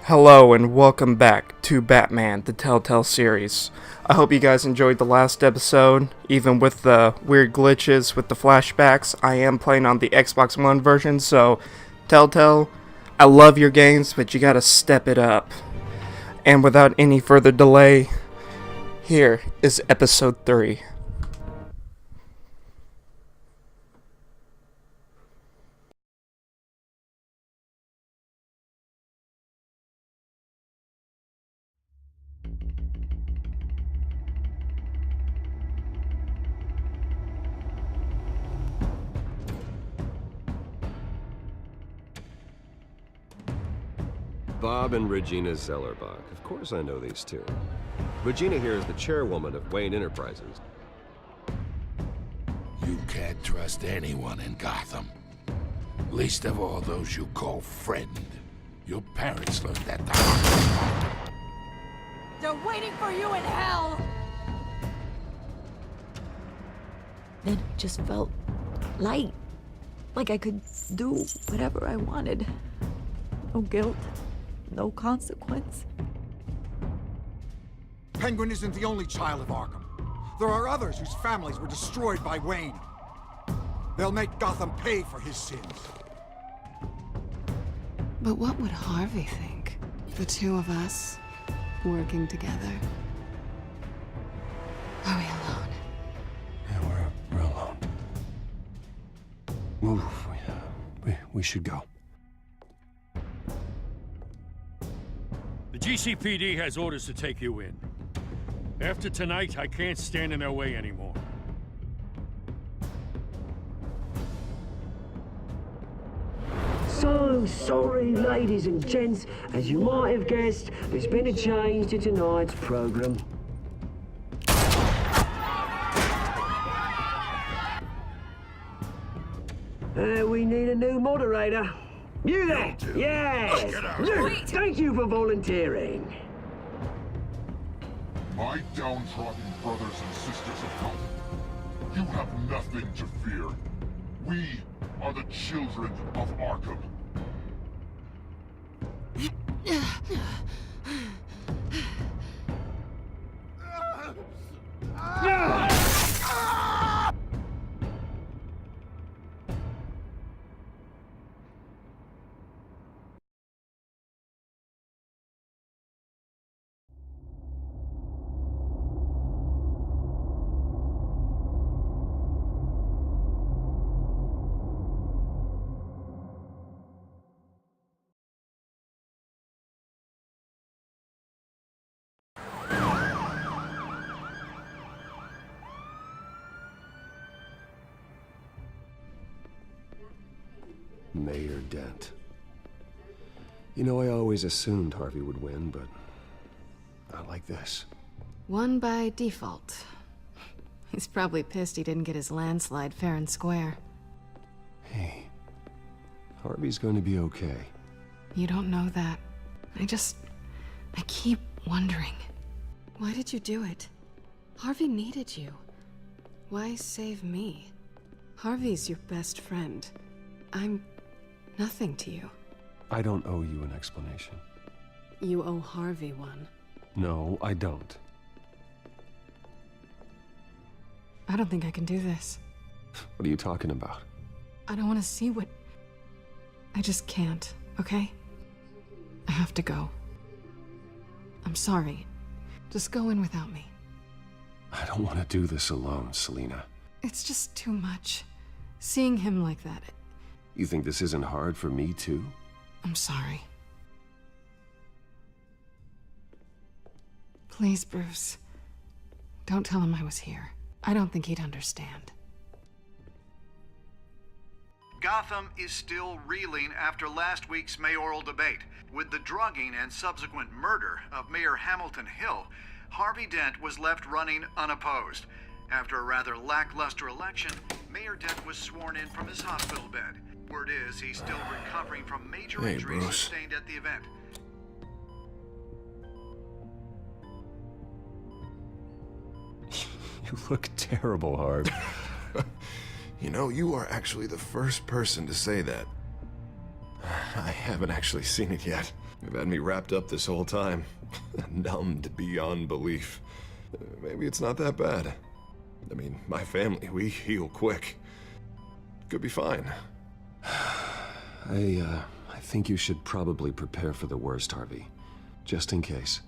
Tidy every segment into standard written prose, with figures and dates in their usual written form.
Hello and welcome back to Batman, the Telltale Series. I hope you guys enjoyed the last episode. Even with the weird glitches with the flashbacks, I am playing on the Xbox One version, so Telltale, I love your games, but you gotta step it up. And without any further delay, here is episode 3. Bob and Regina Zellerbach. Of course I know these two. Regina here is the chairwoman of Wayne Enterprises. You can't trust anyone in Gotham. Least of all those you call friend. Your parents learned that the hard way. They're waiting for you in hell! Then it just felt light. Like I could do whatever I wanted. No guilt. No consequence. Penguin isn't the only child of Arkham. There are others whose families were destroyed by Wayne. They'll make Gotham pay for his sins. But what would Harvey think? The two of us, working together. Are we alone? Yeah, we're alone. Move. We should go. The GCPD has orders to take you in. After tonight, I can't stand in their way anymore. So sorry, ladies and gents. As you might have guessed, there's been a change to tonight's program. We need a new moderator. You there? Yes! Thank you for volunteering. My downtrodden brothers and sisters of Gotham, you have nothing to fear. We are the children of Arkham. Mayor Dent. You know, I always assumed Harvey would win, but not like this. Won by default. He's probably pissed he didn't get his landslide fair and square. Hey, Harvey's going to be okay. You don't know that. I keep wondering. Why did you do it? Harvey needed you. Why save me? Harvey's your best friend. I'm nothing to you. I don't owe you an explanation. You owe Harvey one. No, I don't. I don't think I can do this. What are you talking about? I don't want to see what... I just can't, okay? I have to go. I'm sorry. Just go in without me. I don't want to do this alone, Selina. It's just too much. Seeing him like that, You think this isn't hard for me, too? I'm sorry. Please, Bruce. Don't tell him I was here. I don't think he'd understand. Gotham is still reeling after last week's mayoral debate. With the drugging and subsequent murder of Mayor Hamilton Hill, Harvey Dent was left running unopposed. After a rather lackluster election, Mayor Dent was sworn in from his hospital bed. Word is he's still recovering from major injuries sustained at the event. You look terrible, Harv. You know, you are actually the first person to say that. I haven't actually seen it yet. You've had me wrapped up this whole time. Numbed beyond belief. Maybe it's not that bad. I mean, my family, we heal quick. Could be fine. I think you should probably prepare for the worst, Harvey. Just in case.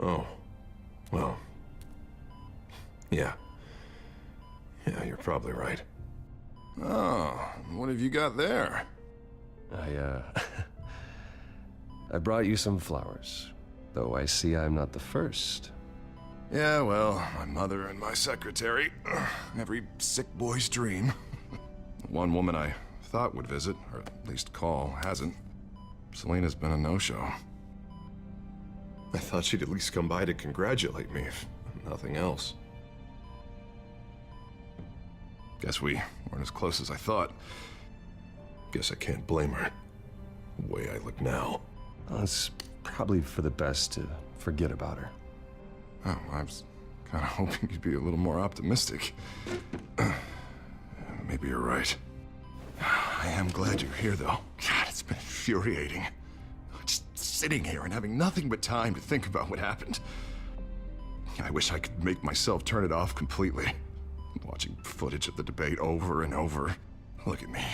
Oh. Well. Yeah. Yeah, you're probably right. Oh, what have you got there? I brought you some flowers. Though I see I'm not the first. Yeah, well, my mother and my secretary. Every sick boy's dream. One woman I thought would visit, or at least call, hasn't. Selena's been a no-show. I thought she'd at least come by to congratulate me, if nothing else. Guess we weren't as close as I thought. Guess I can't blame her. The way I look now. Well, it's probably for the best to forget about her. Oh, I was kind of hoping you'd be a little more optimistic. Maybe you're right. I am glad you're here, though. God, it's been infuriating. Just sitting here and having nothing but time to think about what happened. I wish I could make myself turn it off completely. Watching footage of the debate over and over. Look at me,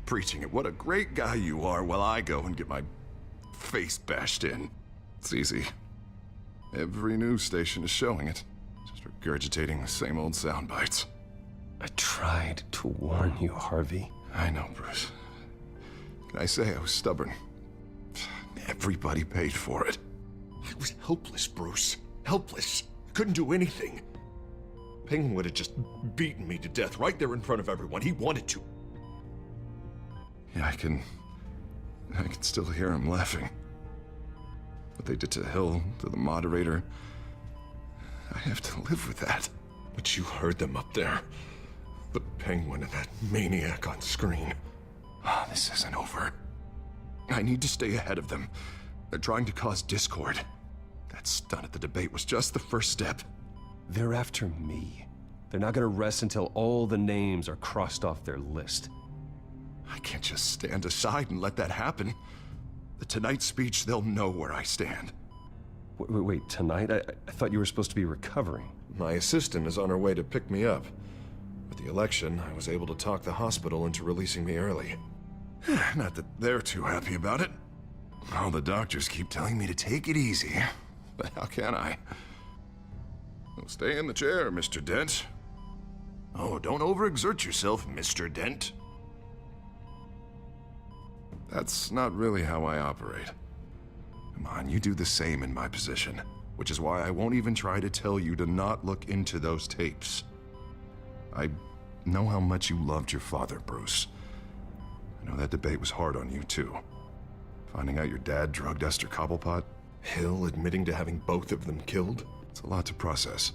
preaching it. What a great guy you are, while I go and get my face bashed in. It's easy. Every news station is showing it. Just regurgitating the same old sound bites. I tried to warn you, Harvey. I know, Bruce. Can I say I was stubborn? Everybody paid for it. I was helpless, Bruce. Helpless. Couldn't do anything. Penguin would have just beaten me to death right there in front of everyone. He wanted to. Yeah, I can still hear him laughing. What they did to Hill, to the moderator. I have to live with that. But you heard them up there. The Penguin and that maniac on screen. Oh, this isn't over. I need to stay ahead of them. They're trying to cause discord. That stunt at the debate was just the first step. They're after me. They're not gonna rest until all the names are crossed off their list. I can't just stand aside and let that happen. The Tonight speech, they'll know where I stand. Wait, tonight? I thought you were supposed to be recovering. My assistant is on her way to pick me up. With the election, I was able to talk the hospital into releasing me early. Not that they're too happy about it. All the doctors keep telling me to take it easy. But how can I? Well, stay in the chair, Mr. Dent. Oh, don't overexert yourself, Mr. Dent. That's not really how I operate. Come on, you do the same in my position. Which is why I won't even try to tell you to not look into those tapes. I know how much you loved your father, Bruce. I know that debate was hard on you, too. Finding out your dad drugged Esther Cobblepot, Hill admitting to having both of them killed. It's a lot to process.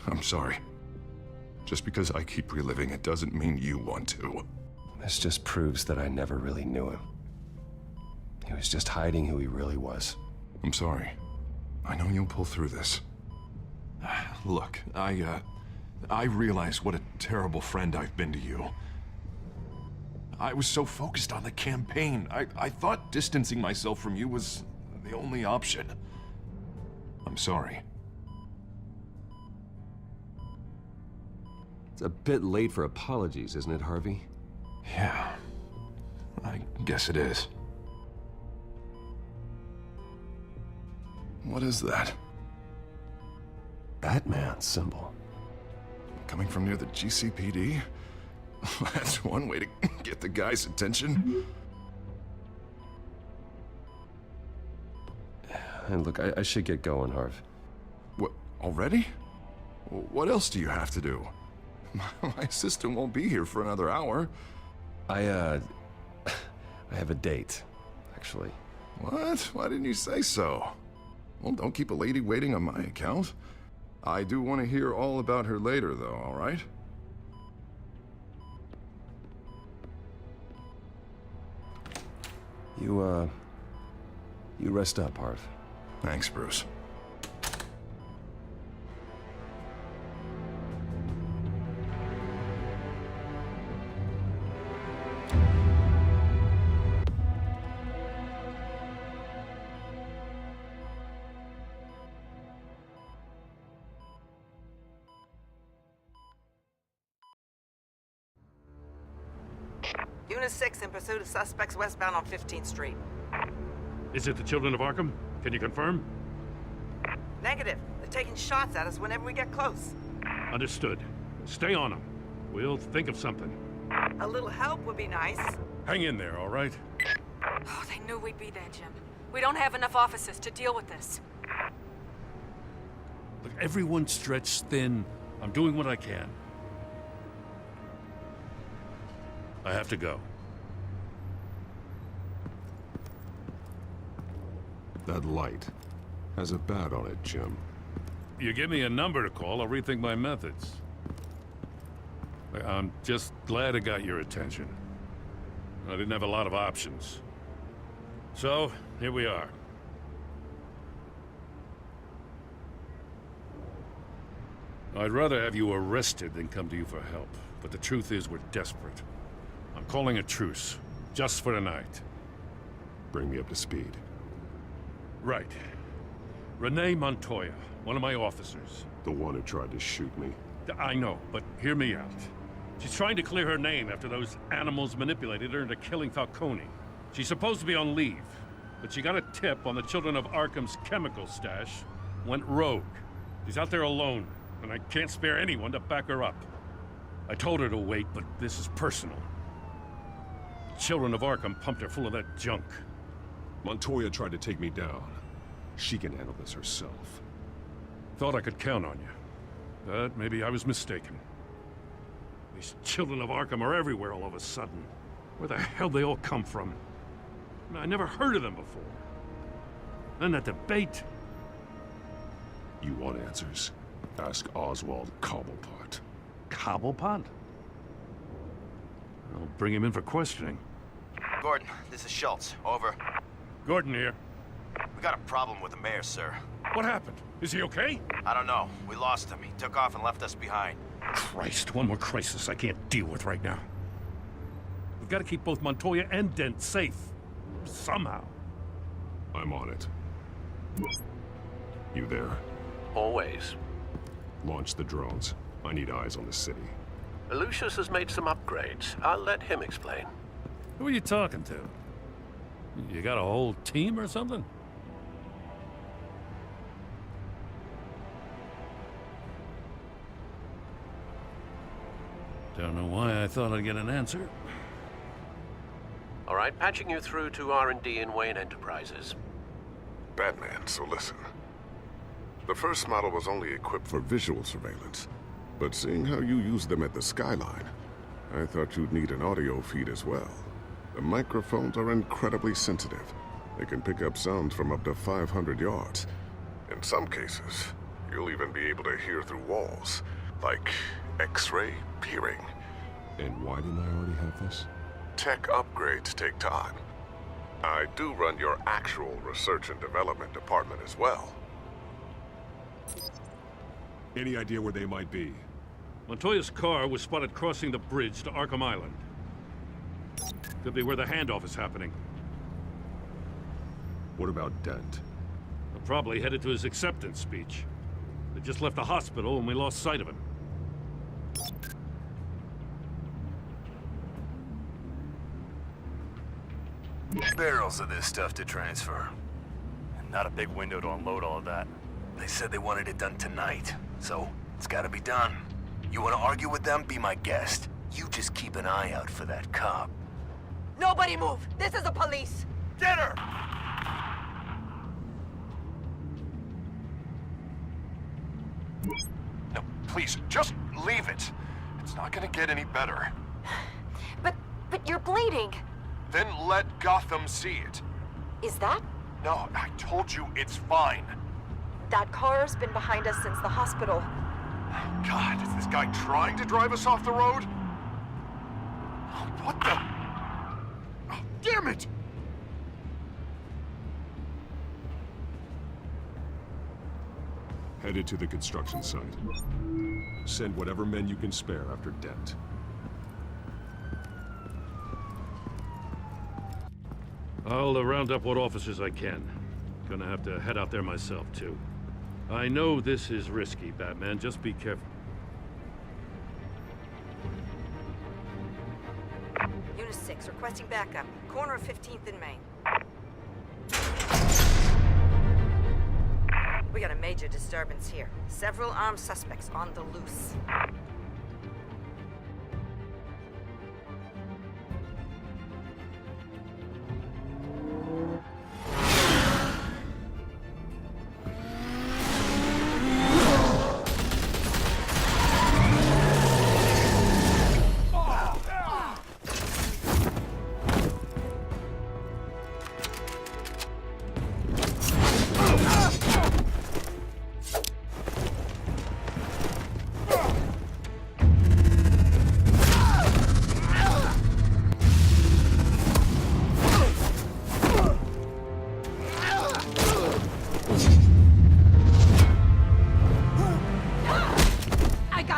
I'm sorry. Just because I keep reliving it doesn't mean you want to. This just proves that I never really knew him. He was just hiding who he really was. I'm sorry. I know you'll pull through this. Look, I realize what a terrible friend I've been to you. I was so focused on the campaign. I thought distancing myself from you was the only option. I'm sorry. It's a bit late for apologies, isn't it, Harvey? Yeah, I guess it is. What is that? Batman symbol. Coming from near the GCPD? That's one way to get the guy's attention. And look, I should get going, Harv. What, already? What else do you have to do? My assistant won't be here for another hour. I have a date, actually. What? Why didn't you say so? Well, don't keep a lady waiting on my account. I do want to hear all about her later, though, all right? You rest up, Harv. Thanks, Bruce. Unit 6 in pursuit of suspects westbound on 15th Street. Is it the Children of Arkham? Can you confirm? Negative. They're taking shots at us whenever we get close. Understood. Stay on them. We'll think of something. A little help would be nice. Hang in there, all right? Oh, they knew we'd be there, Jim. We don't have enough officers to deal with this. Look, everyone's stretched thin. I'm doing what I can. I have to go. That light has a bat on it, Jim. You give me a number to call, I'll rethink my methods. I'm just glad I got your attention. I didn't have a lot of options. So, here we are. I'd rather have you arrested than come to you for help. But the truth is, we're desperate. I'm calling a truce, just for tonight. Bring me up to speed. Right. Renee Montoya, one of my officers. The one who tried to shoot me. I know, but hear me out. She's trying to clear her name after those animals manipulated her into killing Falcone. She's supposed to be on leave, but she got a tip on the Children of Arkham's chemical stash, went rogue. She's out there alone, and I can't spare anyone to back her up. I told her to wait, but this is personal. Children of Arkham pumped her full of that junk. Montoya tried to take me down. She can handle this herself. Thought I could count on you. But maybe I was mistaken. These Children of Arkham are everywhere all of a sudden. Where the hell they all come from? I never heard of them before. Then that debate. You want answers? Ask Oswald Cobblepot. Cobblepot? I'll bring him in for questioning. Gordon, this is Schultz. Over. Gordon here. We got a problem with the mayor, sir. What happened? Is he okay? I don't know. We lost him. He took off and left us behind. Christ, one more crisis I can't deal with right now. We've got to keep both Montoya and Dent safe. Somehow. I'm on it. You there? Always. Launch the drones. I need eyes on the city. Lucius has made some upgrades. I'll let him explain. Who are you talking to? You got a whole team or something? Don't know why I thought I'd get an answer. All right, patching you through to R&D in Wayne Enterprises. Batman, so listen. The first model was only equipped for visual surveillance, but seeing how you use them at the Skyline, I thought you'd need an audio feed as well. The microphones are incredibly sensitive. They can pick up sounds from up to 500 yards. In some cases, you'll even be able to hear through walls, like X-ray peering. And why didn't I already have this? Tech upgrades take time. I do run your actual research and development department as well. Any idea where they might be? Montoya's car was spotted crossing the bridge to Arkham Island. Could be where the handoff is happening. What about Dent? They're probably headed to his acceptance speech. They just left the hospital and we lost sight of him. Barrels of this stuff to transfer. And not a big window to unload all of that. They said they wanted it done tonight, so it's gotta be done. You wanna argue with them? Be my guest. You just keep an eye out for that cop. Nobody move! This is the police! Get her! No, please, just leave it. It's not gonna get any better. But you're bleeding. Then let Gotham see it. Is that? No, I told you it's fine. That car's been behind us since the hospital. God, is this guy trying to drive us off the road? What the? Oh, damn it! Headed to the construction site. Send whatever men you can spare after Dent. I'll round up what officers I can. Gonna have to head out there myself, too. I know this is risky, Batman. Just be careful. Unit 6, 6, requesting backup. Corner of 15th and Main. We got a major disturbance here. Several armed suspects on the loose.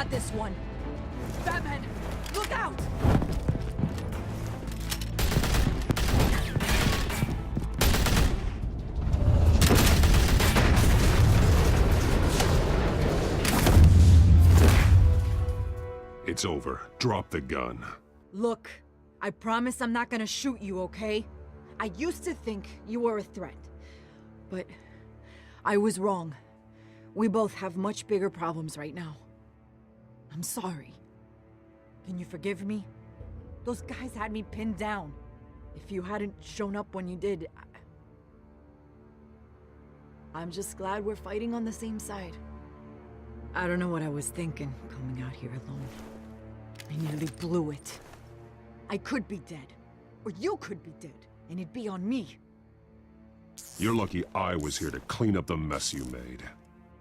This one. Batman, look out! It's over. Drop the gun. Look, I promise I'm not gonna shoot you, okay? I used to think you were a threat, but I was wrong. We both have much bigger problems right now. I'm sorry. Can you forgive me? Those guys had me pinned down. If you hadn't shown up when you did, I'm just glad we're fighting on the same side. I don't know what I was thinking, coming out here alone. I nearly blew it. I could be dead. Or you could be dead, and it'd be on me. You're lucky I was here to clean up the mess you made.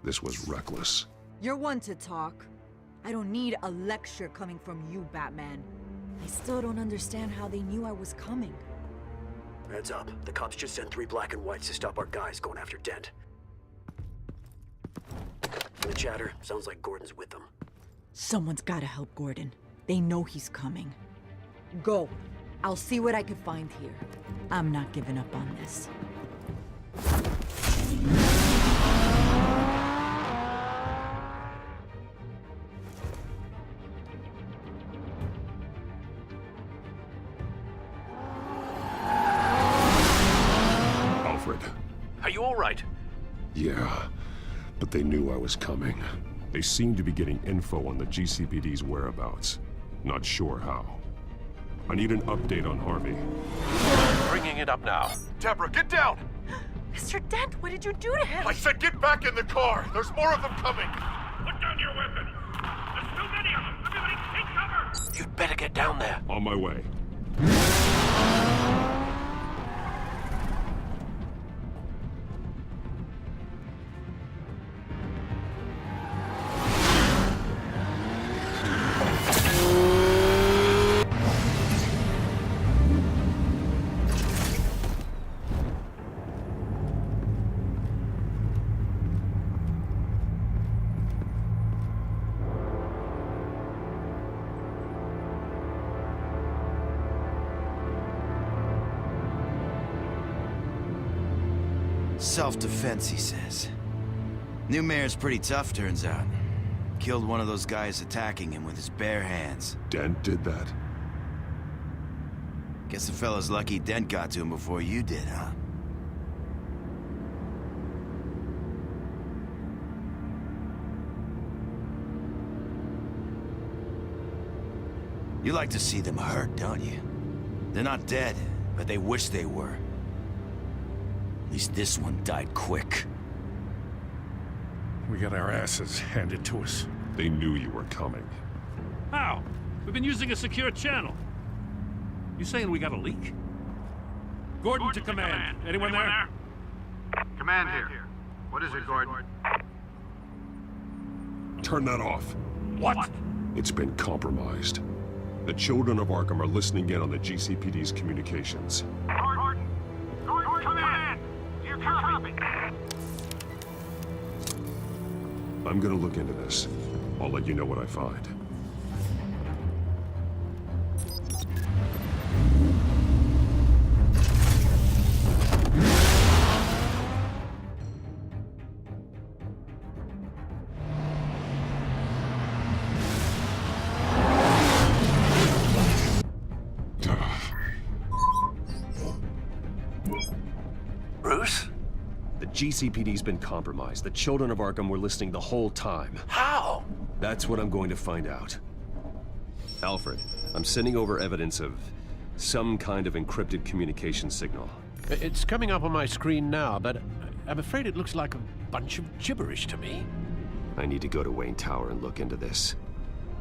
This was reckless. You're one to talk. I don't need a lecture coming from you, Batman. I still don't understand how they knew I was coming. Heads up. The cops just sent 3 black and whites to stop our guys going after Dent. From the chatter, sounds like Gordon's with them. Someone's gotta help Gordon. They know he's coming. Go. I'll see what I can find here. I'm not giving up on this. Are you all right? Yeah, but they knew I was coming. They seemed to be getting info on the GCPD's whereabouts. Not sure how. I need an update on Harvey. Bringing it up now. Deborah, get down! Mr. Dent, what did you do to him? I said get back in the car! There's more of them coming! Put down your weapon! There's too many of them! Everybody take cover! You'd better get down there. On my way. Self-defense, he says. New mayor's pretty tough, turns out. Killed one of those guys attacking him with his bare hands. Dent did that? Guess the fella's lucky Dent got to him before you did, huh? You like to see them hurt, don't you? They're not dead, but they wish they were. At least this one died quick. We got our asses handed to us. They knew you were coming. How? We've been using a secure channel. You saying we got a leak? Gordon to command. Anyone there? Command here. What is it, Gordon? Turn that off. What? It's been compromised. The children of Arkham are listening in on the GCPD's communications. Gordon! Gordon, command! Do you copy? I'm gonna look into this. I'll let you know what I find. Bruce? The GCPD's been compromised. The children of Arkham were listening the whole time. How? That's what I'm going to find out. Alfred, I'm sending over evidence of some kind of encrypted communication signal. It's coming up on my screen now, but I'm afraid it looks like a bunch of gibberish to me. I need to go to Wayne Tower and look into this.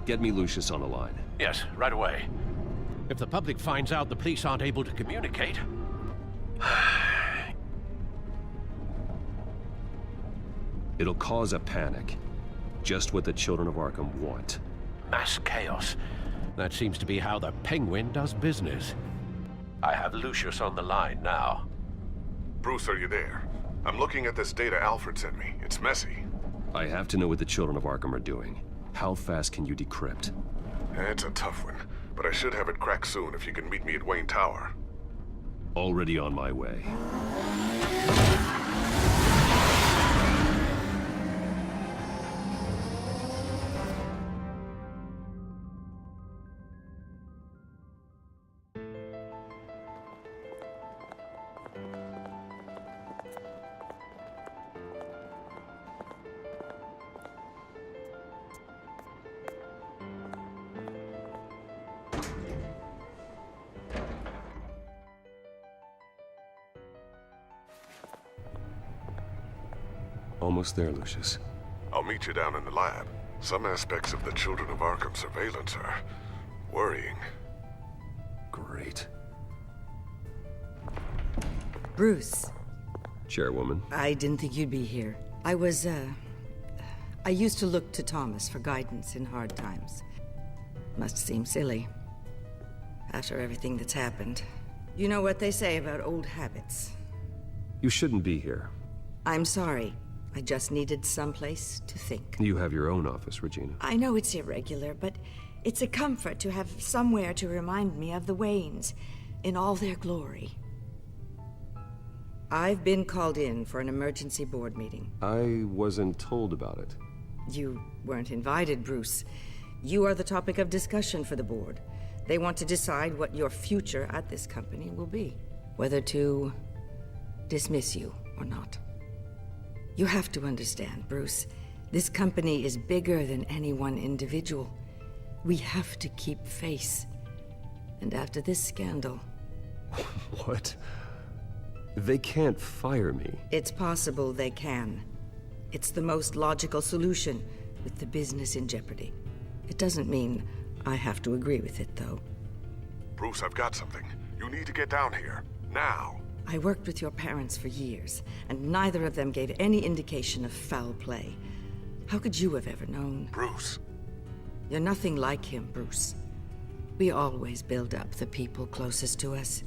Get me Lucius on the line. Yes, right away. If the public finds out the police aren't able to communicate... It'll cause a panic. Just what the children of Arkham want. Mass chaos. That seems to be how the Penguin does business. I have Lucius on the line now. Bruce, are you there? I'm looking at this data Alfred sent me. It's messy. I have to know what the children of Arkham are doing. How fast can you decrypt? It's a tough one, but I should have it cracked soon if you can meet me at Wayne Tower. Already on my way. Almost there, Lucius. I'll meet you down in the lab. Some aspects of the Children of Arkham surveillance are worrying. Great. Bruce. Chairwoman. I didn't think you'd be here. I used to look to Thomas for guidance in hard times. Must seem silly. After everything that's happened. You know what they say about old habits. You shouldn't be here. I'm sorry. I just needed someplace to think. You have your own office, Regina. I know it's irregular, but it's a comfort to have somewhere to remind me of the Waynes in all their glory. I've been called in for an emergency board meeting. I wasn't told about it. You weren't invited, Bruce. You are the topic of discussion for the board. They want to decide what your future at this company will be. Whether to dismiss you or not. You have to understand, Bruce. This company is bigger than any one individual. We have to keep face. And after this scandal... What? They can't fire me. It's possible they can. It's the most logical solution, with the business in jeopardy. It doesn't mean I have to agree with it, though. Bruce, I've got something. You need to get down here. Now. I worked with your parents for years, and neither of them gave any indication of foul play. How could you have ever known? Bruce. You're nothing like him, Bruce. We always build up the people closest to us.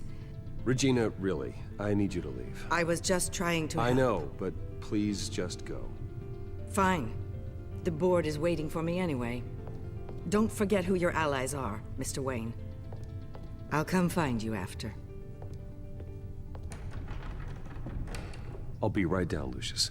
Regina, really, I need you to leave. I was just trying to help. I know, but please just go. Fine. The board is waiting for me anyway. Don't forget who your allies are, Mr. Wayne. I'll come find you after. I'll be right down, Lucius.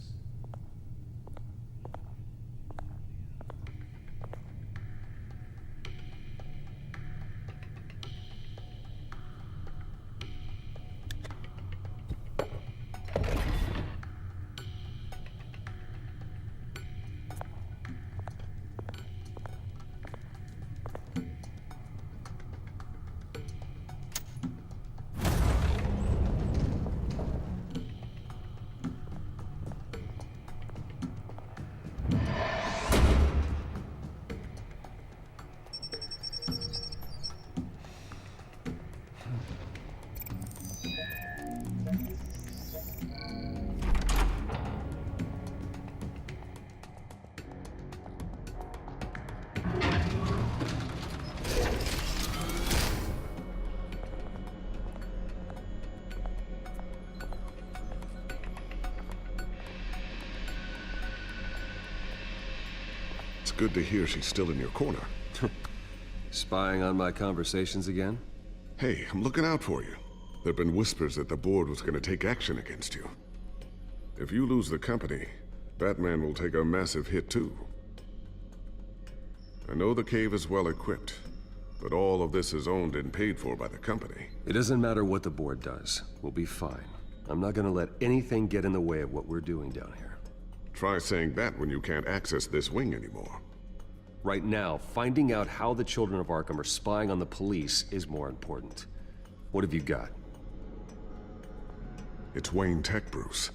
It's good to hear she's still in your corner. Spying on my conversations again? Hey, I'm looking out for you. There've been whispers that the board was going to take action against you. If you lose the company, Batman will take a massive hit too. I know the cave is well equipped, but all of this is owned and paid for by the company. It doesn't matter what the board does. We'll be fine. I'm not gonna let anything get in the way of what we're doing down here. Try saying that when you can't access this wing anymore. Right now, finding out how the Children of Arkham are spying on the police is more important. What have you got? It's Wayne Tech, Bruce.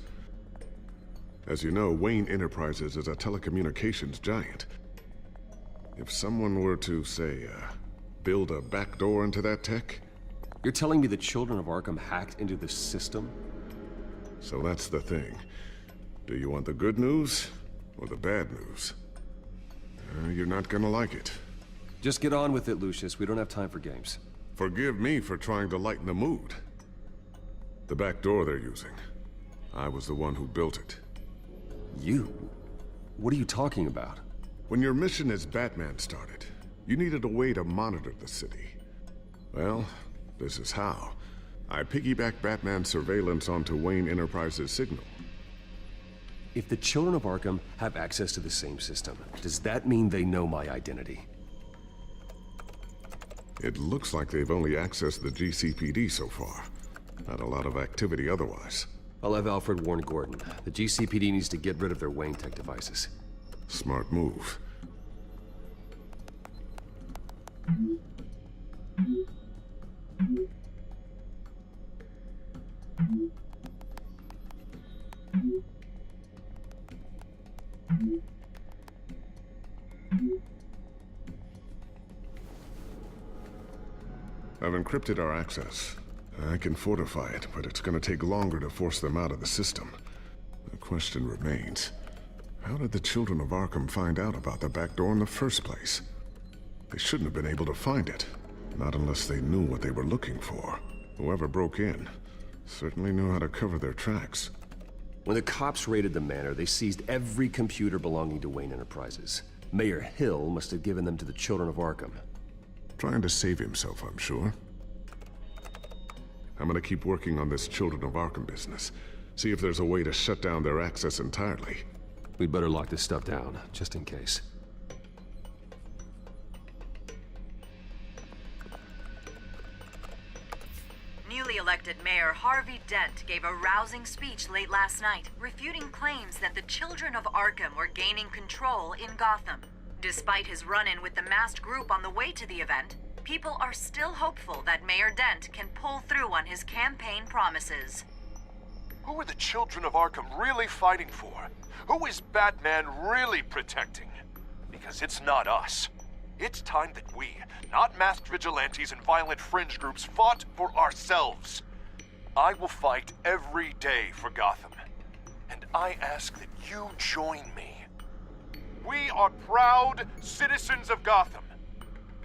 As you know, Wayne Enterprises is a telecommunications giant. If someone were to, say, build a backdoor into that tech... You're telling me the Children of Arkham hacked into the system? So that's the thing. Do you want the good news or the bad news? You're not gonna like it. Just get on with it, Lucius. We don't have time for games. Forgive me for trying to lighten the mood. The back door they're using. I was the one who built it. You? What are you talking about? When your mission as Batman started, you needed a way to monitor the city. Well, this is how. I piggybacked Batman's surveillance onto Wayne Enterprises' signal. If the Children of Arkham have access to the same system, does that mean they know my identity? It looks like they've only accessed the GCPD so far. Not a lot of activity otherwise. I'll have Alfred warn Gordon. The GCPD needs to get rid of their Wayne Tech devices. Smart move. I've encrypted our access. I can fortify it, but it's gonna take longer to force them out of the system. The question remains, how did the Children of Arkham find out about the back door in the first place? They shouldn't have been able to find it. Not unless they knew what they were looking for. Whoever broke in certainly knew how to cover their tracks. When the cops raided the manor, they seized every computer belonging to Wayne Enterprises. Mayor Hill must have given them to the Children of Arkham. Trying to save himself, I'm sure. I'm gonna keep working on this Children of Arkham business. See if there's a way to shut down their access entirely. We'd better lock this stuff down, just in case. Newly elected Mayor Harvey Dent gave a rousing speech late last night, refuting claims that the Children of Arkham were gaining control in Gotham. Despite his run-in with the masked group on the way to the event, people are still hopeful that Mayor Dent can pull through on his campaign promises. Who are the Children of Arkham really fighting for? Who is Batman really protecting? Because it's not us. It's time that we, not masked vigilantes and violent fringe groups, fought for ourselves. I will fight every day for Gotham. And I ask that you join me. We are proud citizens of Gotham.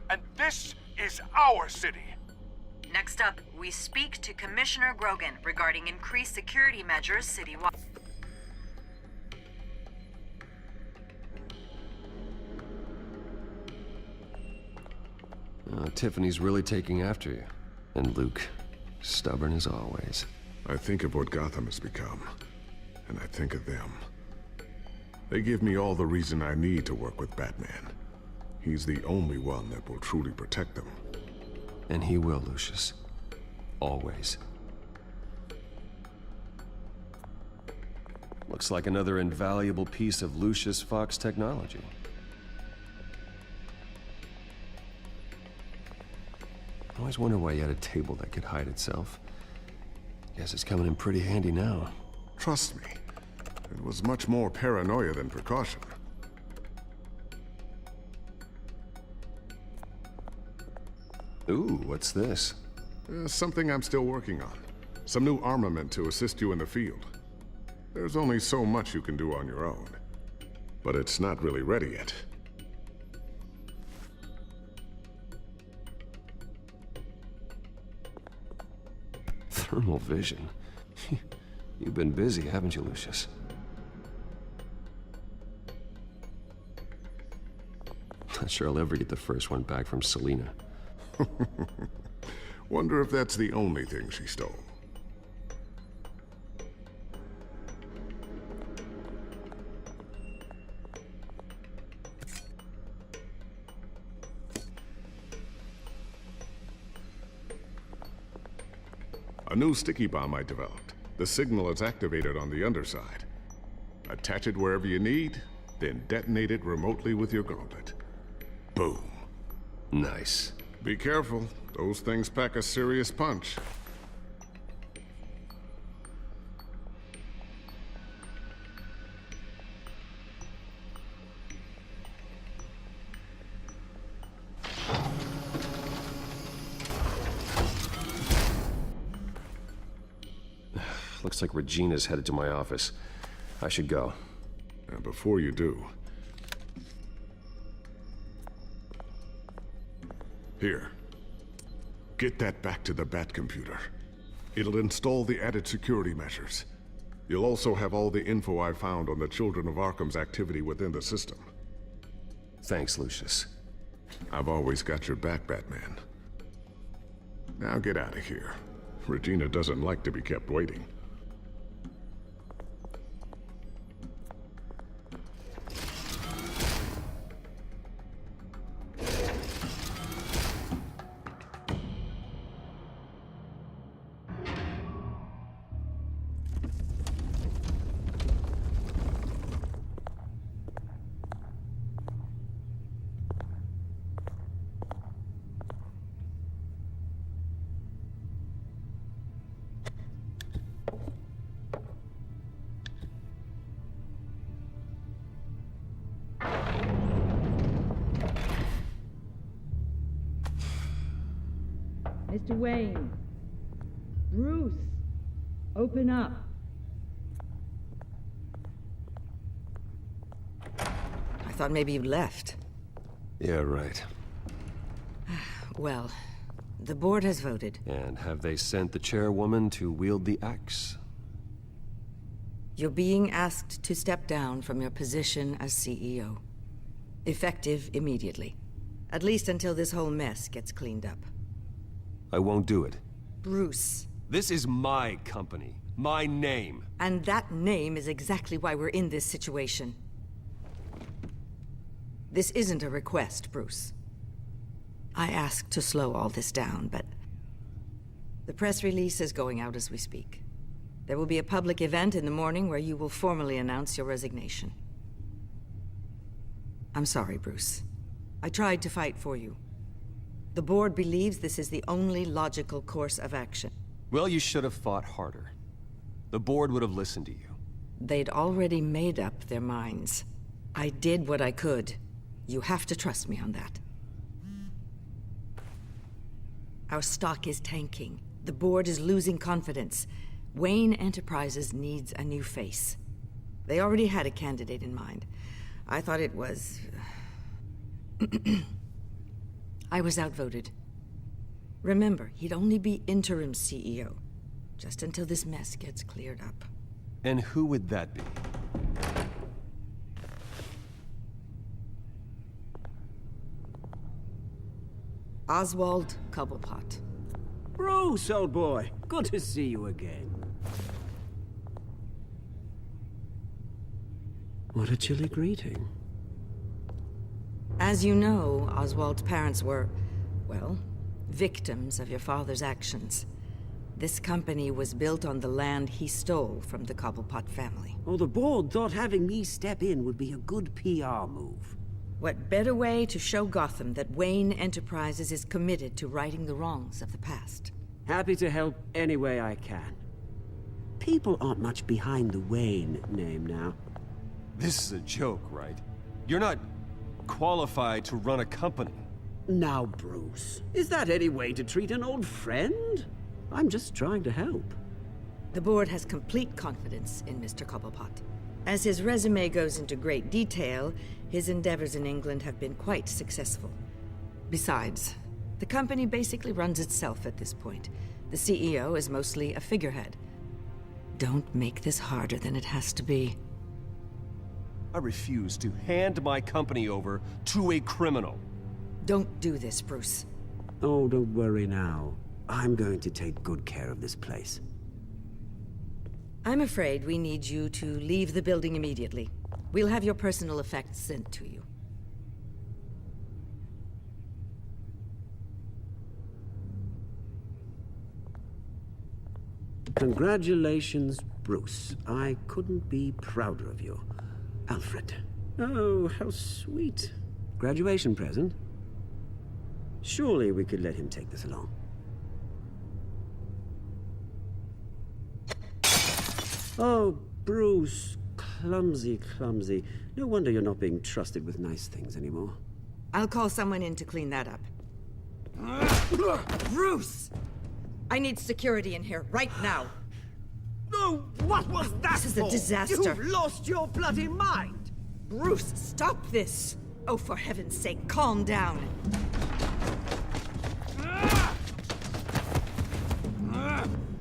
And this is our city. Next up, we speak to Commissioner Grogan regarding increased security measures citywide. Tiffany's really taking after you. And Luke, stubborn as always. I think of what Gotham has become, and I think of them. They give me all the reason I need to work with Batman. He's the only one that will truly protect them. And he will, Lucius. Always. Looks like another invaluable piece of Lucius Fox technology. I always wonder why you had a table that could hide itself. Guess it's coming in pretty handy now. Trust me, it was much more paranoia than precaution. Ooh, what's this? Something I'm still working on. Some new armament to assist you in the field. There's only so much you can do on your own. But it's not really ready yet. Thermal vision. You've been busy, haven't you, Lucius? Not sure I'll ever get the first one back from Selina. Wonder if that's the only thing she stole. A new sticky bomb I developed. The signal is activated on the underside. Attach it wherever you need, then detonate it remotely with your gauntlet. Boom. Nice. Be careful. Those things pack a serious punch. Looks like Regina's headed to my office. I should go. And before you do... Here. Get that back to the Bat computer. It'll install the added security measures. You'll also have all the info I found on the Children of Arkham's activity within the system. Thanks, Lucius. I've always got your back, Batman. Now get out of here. Regina doesn't like to be kept waiting. Mr. Wayne. Bruce. Open up. I thought maybe you left. Yeah, right. Well, the board has voted. And have they sent the chairwoman to wield the axe? You're being asked to step down from your position as CEO. Effective immediately. At least until this whole mess gets cleaned up. I won't do it. Bruce. This is my company. My name. And that name is exactly why we're in this situation. This isn't a request, Bruce. I asked to slow all this down, but... the press release is going out as we speak. There will be a public event in the morning where you will formally announce your resignation. I'm sorry, Bruce. I tried to fight for you. The board believes this is the only logical course of action. Well, you should have fought harder. The board would have listened to you. They'd already made up their minds. I did what I could. You have to trust me on that. Our stock is tanking. The board is losing confidence. Wayne Enterprises needs a new face. They already had a candidate in mind. I thought it was... I was outvoted. Remember, he'd only be interim CEO, just until this mess gets cleared up. And who would that be? Oswald Cobblepot. Bruce, old boy. Good to see you again. What a chilly greeting. As you know, Oswald's parents were, well, victims of your father's actions. This company was built on the land he stole from the Cobblepot family. Oh, the board thought having me step in would be a good PR move. What better way to show Gotham that Wayne Enterprises is committed to righting the wrongs of the past? Happy to help any way I can. People aren't much behind the Wayne name now. This is a joke, right? You're not qualified to run a company. Now, Bruce, is that any way to treat an old friend? I'm just trying to help. The board has complete confidence in Mr. Cobblepot. As his resume goes into great detail, his endeavors in England have been quite successful. Besides, the company basically runs itself at this point. The CEO is mostly a figurehead. Don't make this harder than it has to be. I refuse to hand my company over to a criminal. Don't do this, Bruce. Oh, don't worry now. I'm going to take good care of this place. I'm afraid we need you to leave the building immediately. We'll have your personal effects sent to you. Congratulations, Bruce. I couldn't be prouder of you. Alfred. Oh, how sweet. Graduation present? Surely we could let him take this along. Oh, Bruce. Clumsy, clumsy. No wonder you're not being trusted with nice things anymore. I'll call someone in to clean that up. Bruce! I need security in here, right now. No, what was that This is a disaster. You've lost your bloody mind! Bruce, stop this! Oh, for heaven's sake, calm down.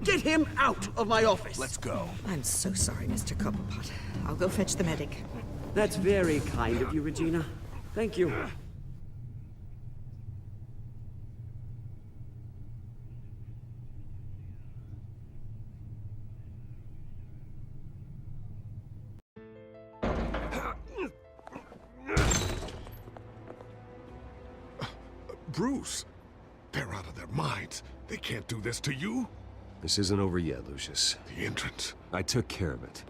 Get him out of my office! Let's go. I'm so sorry, Mr. Cobblepot. I'll go fetch the medic. That's very kind of you, Regina. Thank you. Bruce, they're out of their minds. They can't do this to you. This isn't over yet, Lucius. The entrance. I took care of it.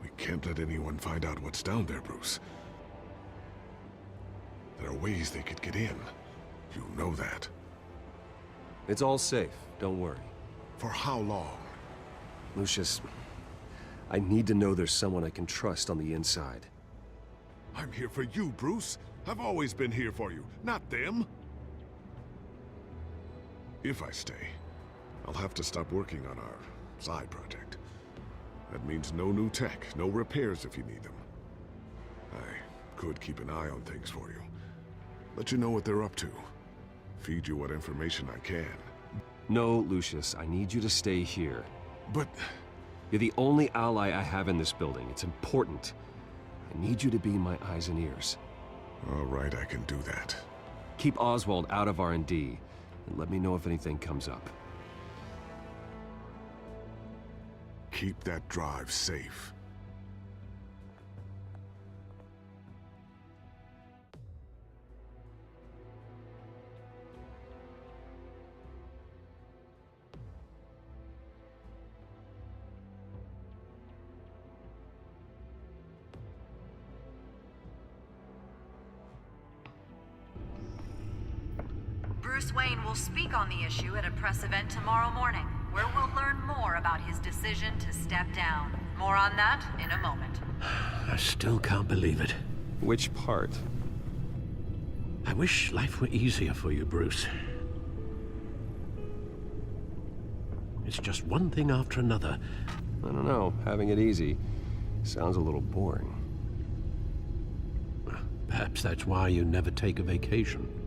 We can't let anyone find out what's down there, Bruce. There are ways they could get in. You know that. It's all safe. Don't worry. For how long? Lucius, I need to know there's someone I can trust on the inside. I'm here for you, Bruce. I've always been here for you, not them. If I stay, I'll have to stop working on our side project. That means no new tech, no repairs if you need them. I could keep an eye on things for you. Let you know what they're up to. Feed you what information I can. No, Lucius, I need you to stay here. But... You're the only ally I have in this building. It's important. I need you to be my eyes and ears. All right, I can do that. Keep Oswald out of R&D, and let me know if anything comes up. Keep that drive safe. Bruce Wayne will speak on the issue at a press event tomorrow morning, where we'll learn more about his decision to step down. More on that in a moment. I still can't believe it. Which part? I wish life were easier for you, Bruce. It's just one thing after another. I don't know. Having it easy sounds a little boring. Perhaps that's why you never take a vacation.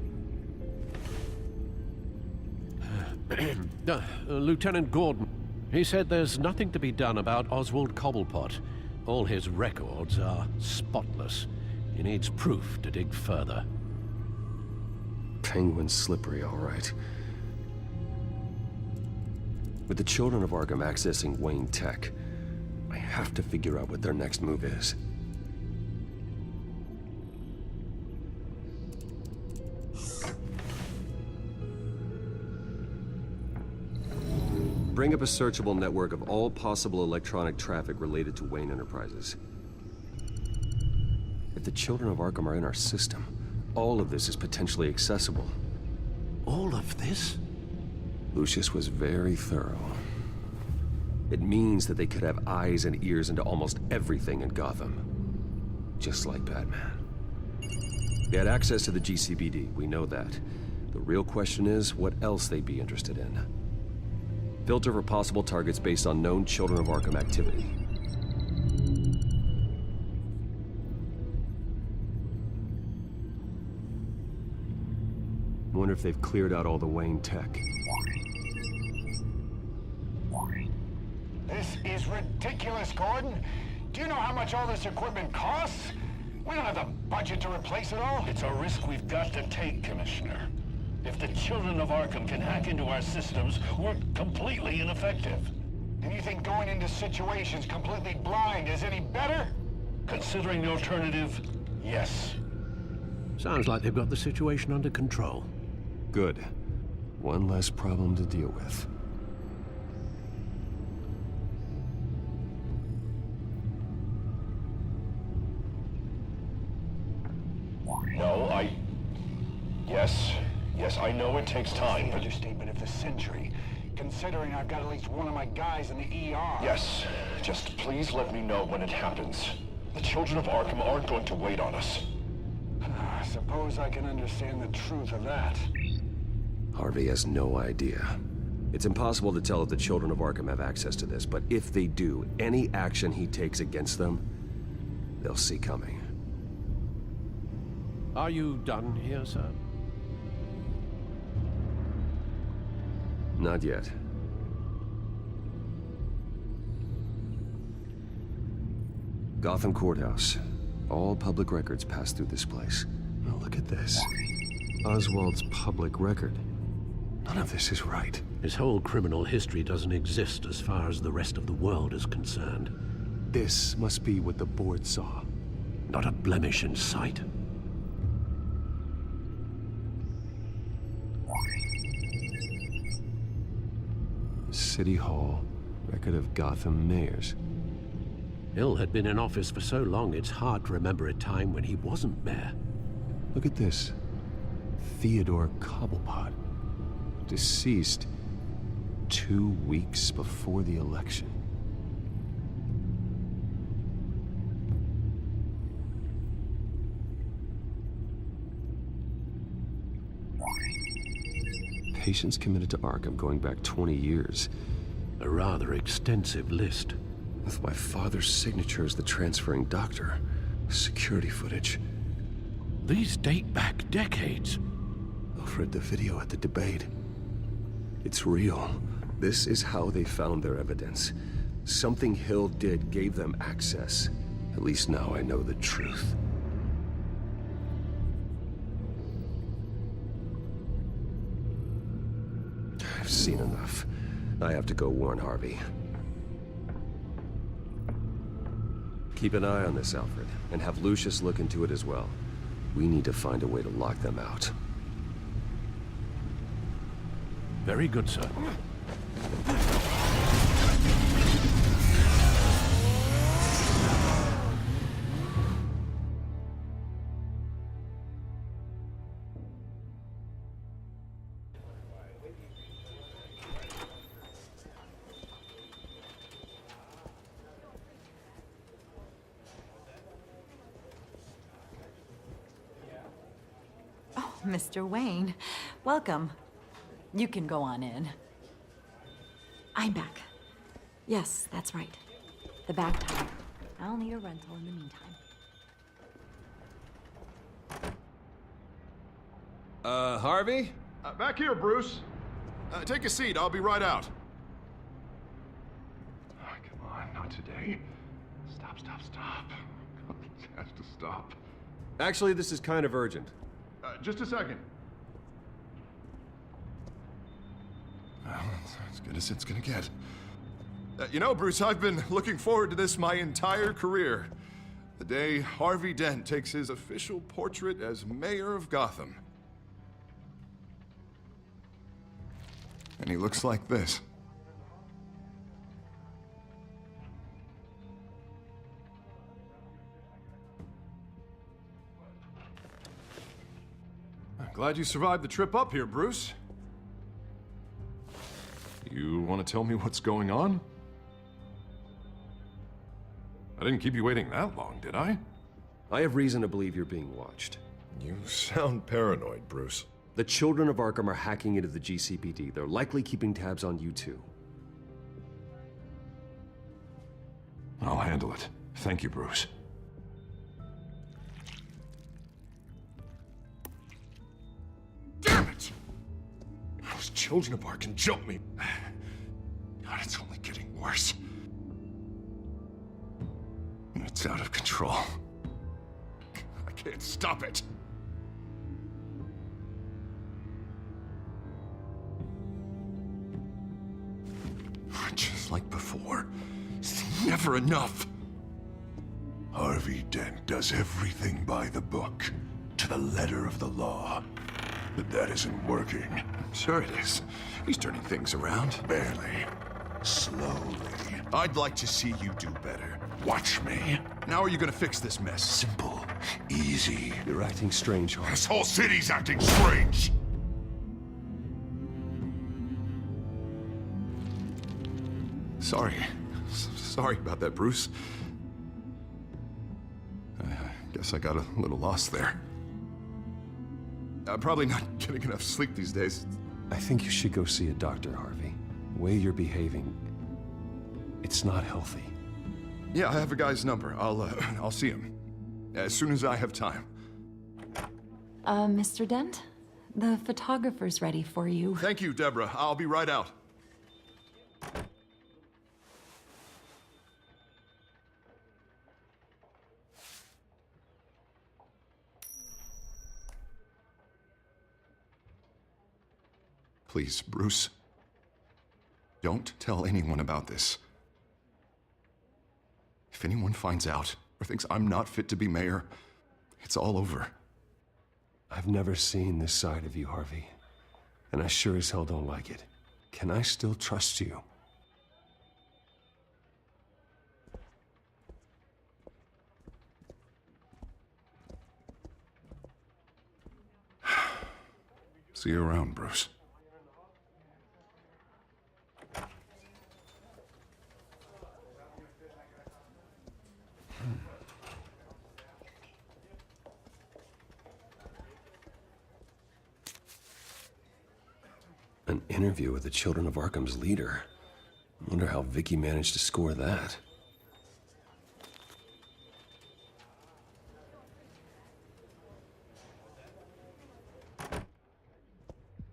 Lieutenant Gordon, he said there's nothing to be done about Oswald Cobblepot. All his records are spotless. He needs proof to dig further. Penguin's slippery, all right. With the children of Arkham accessing Wayne Tech, I have to figure out what their next move is. Bring up a searchable network of all possible electronic traffic related to Wayne Enterprises. If the children of Arkham are in our system, all of this is potentially accessible. All of this? Lucius was very thorough. It means that they could have eyes and ears into almost everything in Gotham. Just like Batman. They had access to the GCPD, we know that. The real question is, what else they'd be interested in. Filter for possible targets based on known Children of Arkham activity. Wonder if they've cleared out all the Wayne tech. This is ridiculous, Gordon. Do you know how much all this equipment costs? We don't have the budget to replace it all. It's a risk we've got to take, Commissioner. If the Children of Arkham can hack into our systems, we're completely ineffective. And you think going into situations completely blind is any better? Considering the alternative, yes. Sounds like they've got the situation under control. Good. One less problem to deal with. I know it takes time, but... Understatement of the century. Considering I've got at least one of my guys in the ER. Yes. Just please let me know when it happens. The children of Arkham aren't going to wait on us. I suppose I can understand the truth of that. Harvey has no idea. It's impossible to tell if the children of Arkham have access to this, but if they do, any action he takes against them, they'll see coming. Are you done here, sir? Not yet. Gotham Courthouse. All public records pass through this place. Oh, look at this. Oswald's public record. None of this is right. His whole criminal history doesn't exist as far as the rest of the world is concerned. This must be what the board saw. Not a blemish in sight. City Hall. Record of Gotham mayors. Hill had been in office for so long, it's hard to remember a time when he wasn't mayor. Look at this. Theodore Cobblepot. Deceased 2 weeks before the election. Patients committed to Arkham going back 20 years. A rather extensive list. With my father's signature as the transferring doctor. Security footage. These date back decades. Alfred, the video at the debate. It's real. This is how they found their evidence. Something Hill did gave them access. At least now I know the truth. I've seen enough. I have to go warn Harvey. Keep an eye on this, Alfred, and have Lucius look into it as well. We need to find a way to lock them out. Very good, sir. Oh, Mr. Wayne, welcome. You can go on in. I'm back. Yes, that's right. The back tire. I'll need a rental in the meantime. Harvey? Back here, Bruce. Take a seat. I'll be right out. Oh, come on, not today. Stop, stop, stop. This has to stop. Actually, this is kind of urgent. Just a second. Well, it's as good as it's gonna get. You know, Bruce, I've been looking forward to this my entire career. The day Harvey Dent takes his official portrait as mayor of Gotham. And he looks like this. I'm glad you survived the trip up here, Bruce. You want to tell me what's going on? I didn't keep you waiting that long, did I? I have reason to believe you're being watched. You sound paranoid, Bruce. The children of Arkham are hacking into the GCPD. They're likely keeping tabs on you too. I'll handle it. Thank you, Bruce. Damn it! Those children of Arkham jumped me. God, it's only getting worse. It's out of control. I can't stop it. Just like before. It's never enough. Harvey Dent does everything by the book, to the letter of the law. But that isn't working. Sure it is. He's turning things around. Barely. Slowly. I'd like to see you do better. Watch me. Now are you gonna fix this mess? Simple. Easy. You're acting strange, This whole city's acting strange. Sorry. Sorry about that, Bruce. I guess I got a little lost there. I'm probably not getting enough sleep these days. I think you should go see a doctor, Harvey. The way you're behaving, it's not healthy. Yeah, I have a guy's number. I'll see him as soon as I have time. Mr. Dent? The photographer's ready for you. Thank you, Deborah. I'll be right out. Please, Bruce. Don't tell anyone about this. If anyone finds out or thinks I'm not fit to be mayor, it's all over. I've never seen this side of you, Harvey. And I sure as hell don't like it. Can I still trust you? See you around, Bruce. An interview with the Children of Arkham's leader. I wonder how Vicky managed to score that.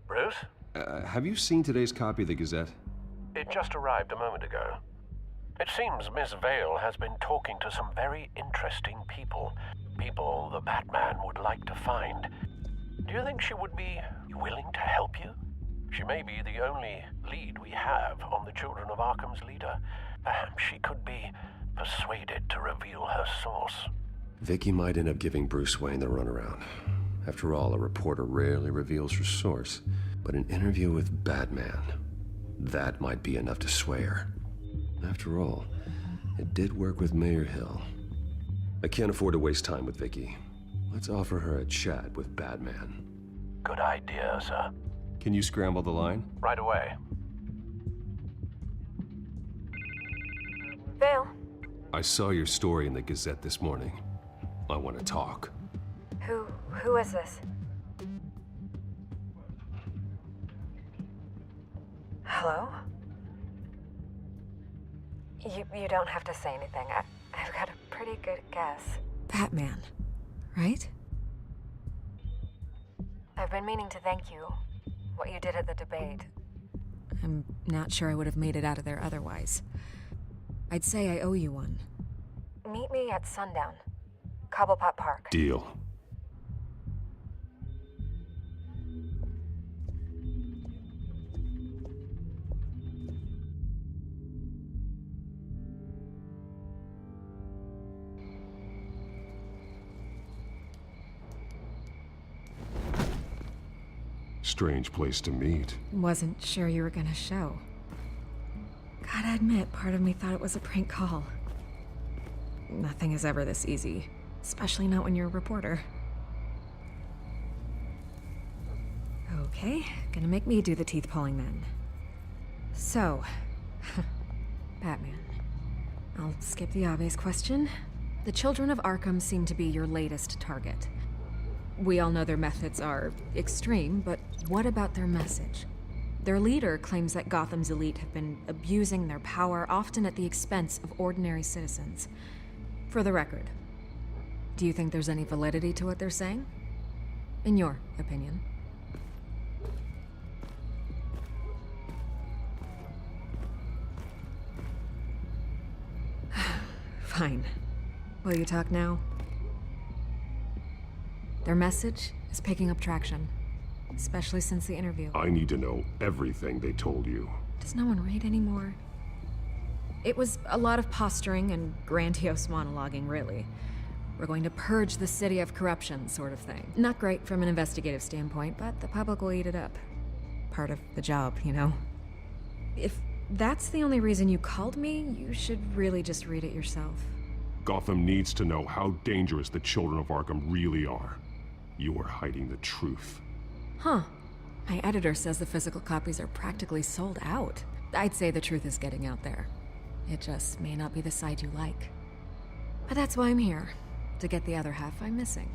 Bruce? Have you seen today's copy of the Gazette? It just arrived a moment ago. It seems Miss Vale has been talking to some very interesting people. People the Batman would like to find. Do you think she would be willing to help you? She may be the only lead we have on the Children of Arkham's leader. Perhaps she could be persuaded to reveal her source. Vicky might end up giving Bruce Wayne the runaround. After all, a reporter rarely reveals her source. But an interview with Batman, that might be enough to sway her. After all, it did work with Mayor Hill. I can't afford to waste time with Vicky. Let's offer her a chat with Batman. Good idea, sir. Can you scramble the line? Right away. Vale? I saw your story in the Gazette this morning. I want to talk. Who is this? Hello? You don't have to say anything. I've got a pretty good guess. Batman, right? I've been meaning to thank you. What you did at the debate. I'm not sure I would have made it out of there otherwise. I'd say I owe you one. Meet me at sundown. Cobblepot Park. Deal. Strange place to meet. Wasn't sure you were gonna show. Gotta admit, part of me thought it was a prank call. Nothing is ever this easy, especially not when you're a reporter. Okay, gonna make me do the teeth pulling then. So, Batman. I'll skip the obvious question. The Children of Arkham seem to be your latest target. We all know their methods are extreme, but what about their message? Their leader claims that Gotham's elite have been abusing their power, often at the expense of ordinary citizens. For the record, do you think there's any validity to what they're saying? In your opinion? Fine. Will you talk now? Their message is picking up traction, especially since the interview. I need to know everything they told you. Does no one read anymore? It was a lot of posturing and grandiose monologuing, really. We're going to purge the city of corruption, sort of thing. Not great from an investigative standpoint, but the public will eat it up. Part of the job, you know? If that's the only reason you called me, you should really just read it yourself. Gotham needs to know how dangerous the Children of Arkham really are. You are hiding the truth. Huh. My editor says the physical copies are practically sold out. I'd say the truth is getting out there. It just may not be the side you like. But that's why I'm here, to get the other half I'm missing.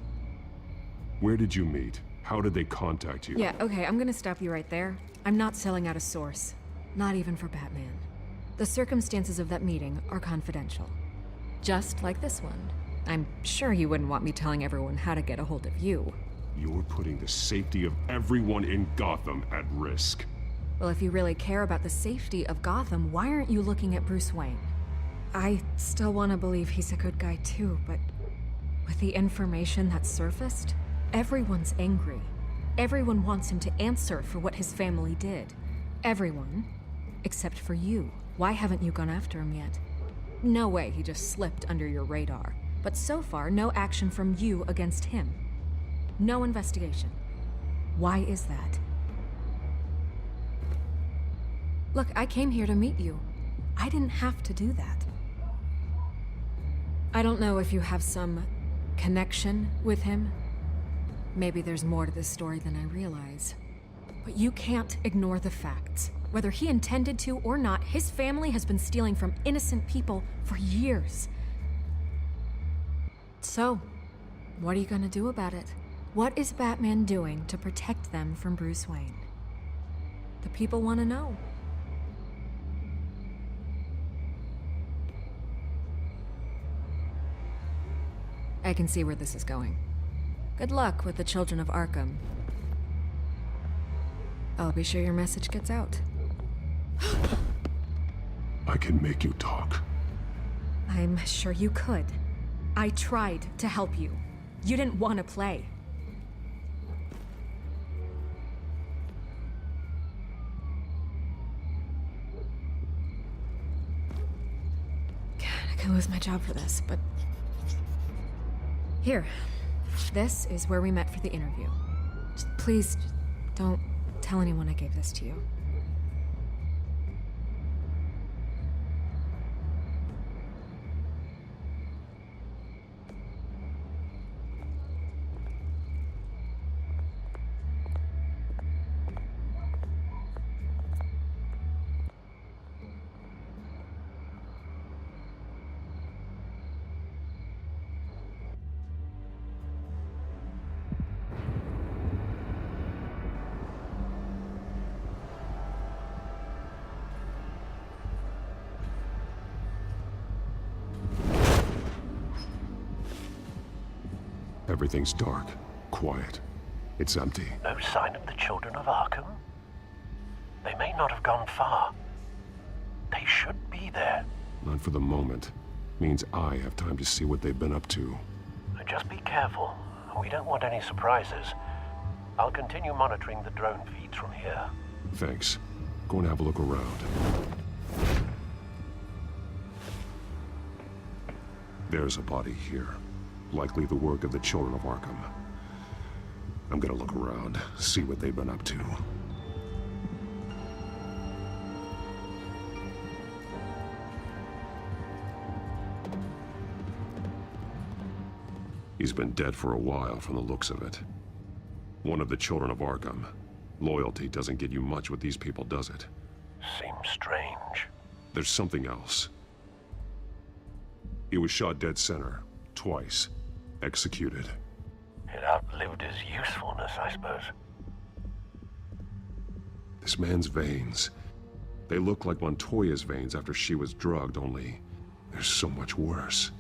Where did you meet? How did they contact you? Yeah, okay, I'm gonna stop you right there. I'm not selling out a source. Not even for Batman. The circumstances of that meeting are confidential. Just like this one. I'm sure you wouldn't want me telling everyone how to get a hold of you. You're putting the safety of everyone in Gotham at risk. Well, if you really care about the safety of Gotham, why aren't you looking at Bruce Wayne? I still want to believe he's a good guy too, but with the information that's surfaced, everyone's angry. Everyone wants him to answer for what his family did. Everyone, except for you. Why haven't you gone after him yet? No way he just slipped under your radar. But so far, no action from you against him. No investigation. Why is that? Look, I came here to meet you. I didn't have to do that. I don't know if you have some connection with him. Maybe there's more to this story than I realize. But you can't ignore the facts. Whether he intended to or not, his family has been stealing from innocent people for years. So, what are you gonna do about it? What is Batman doing to protect them from Bruce Wayne? The people want to know. I can see where this is going. Good luck with the children of Arkham. I'll be sure your message gets out. I can make you talk. I'm sure you could. I tried to help you. You didn't want to play. God, I could lose my job for this, but... Here. This is where we met for the interview. Just please, don't tell anyone I gave this to you. Everything's dark, quiet. It's empty. No sign of the children of Arkham? They may not have gone far. They should be there. Not for the moment. Means I have time to see what they've been up to. Just be careful. We don't want any surprises. I'll continue monitoring the drone feeds from here. Thanks. Go and have a look around. There's a body here. Likely the work of the children of Arkham. I'm gonna look around, see what they've been up to. He's been dead for a while from the looks of it. One of the children of Arkham. Loyalty doesn't get you much with these people, does it? Seems strange. There's something else. He was shot dead center, twice. Executed. It outlived his usefulness, I suppose. This man's veins. They look like Montoya's veins after she was drugged, only there's so much worse.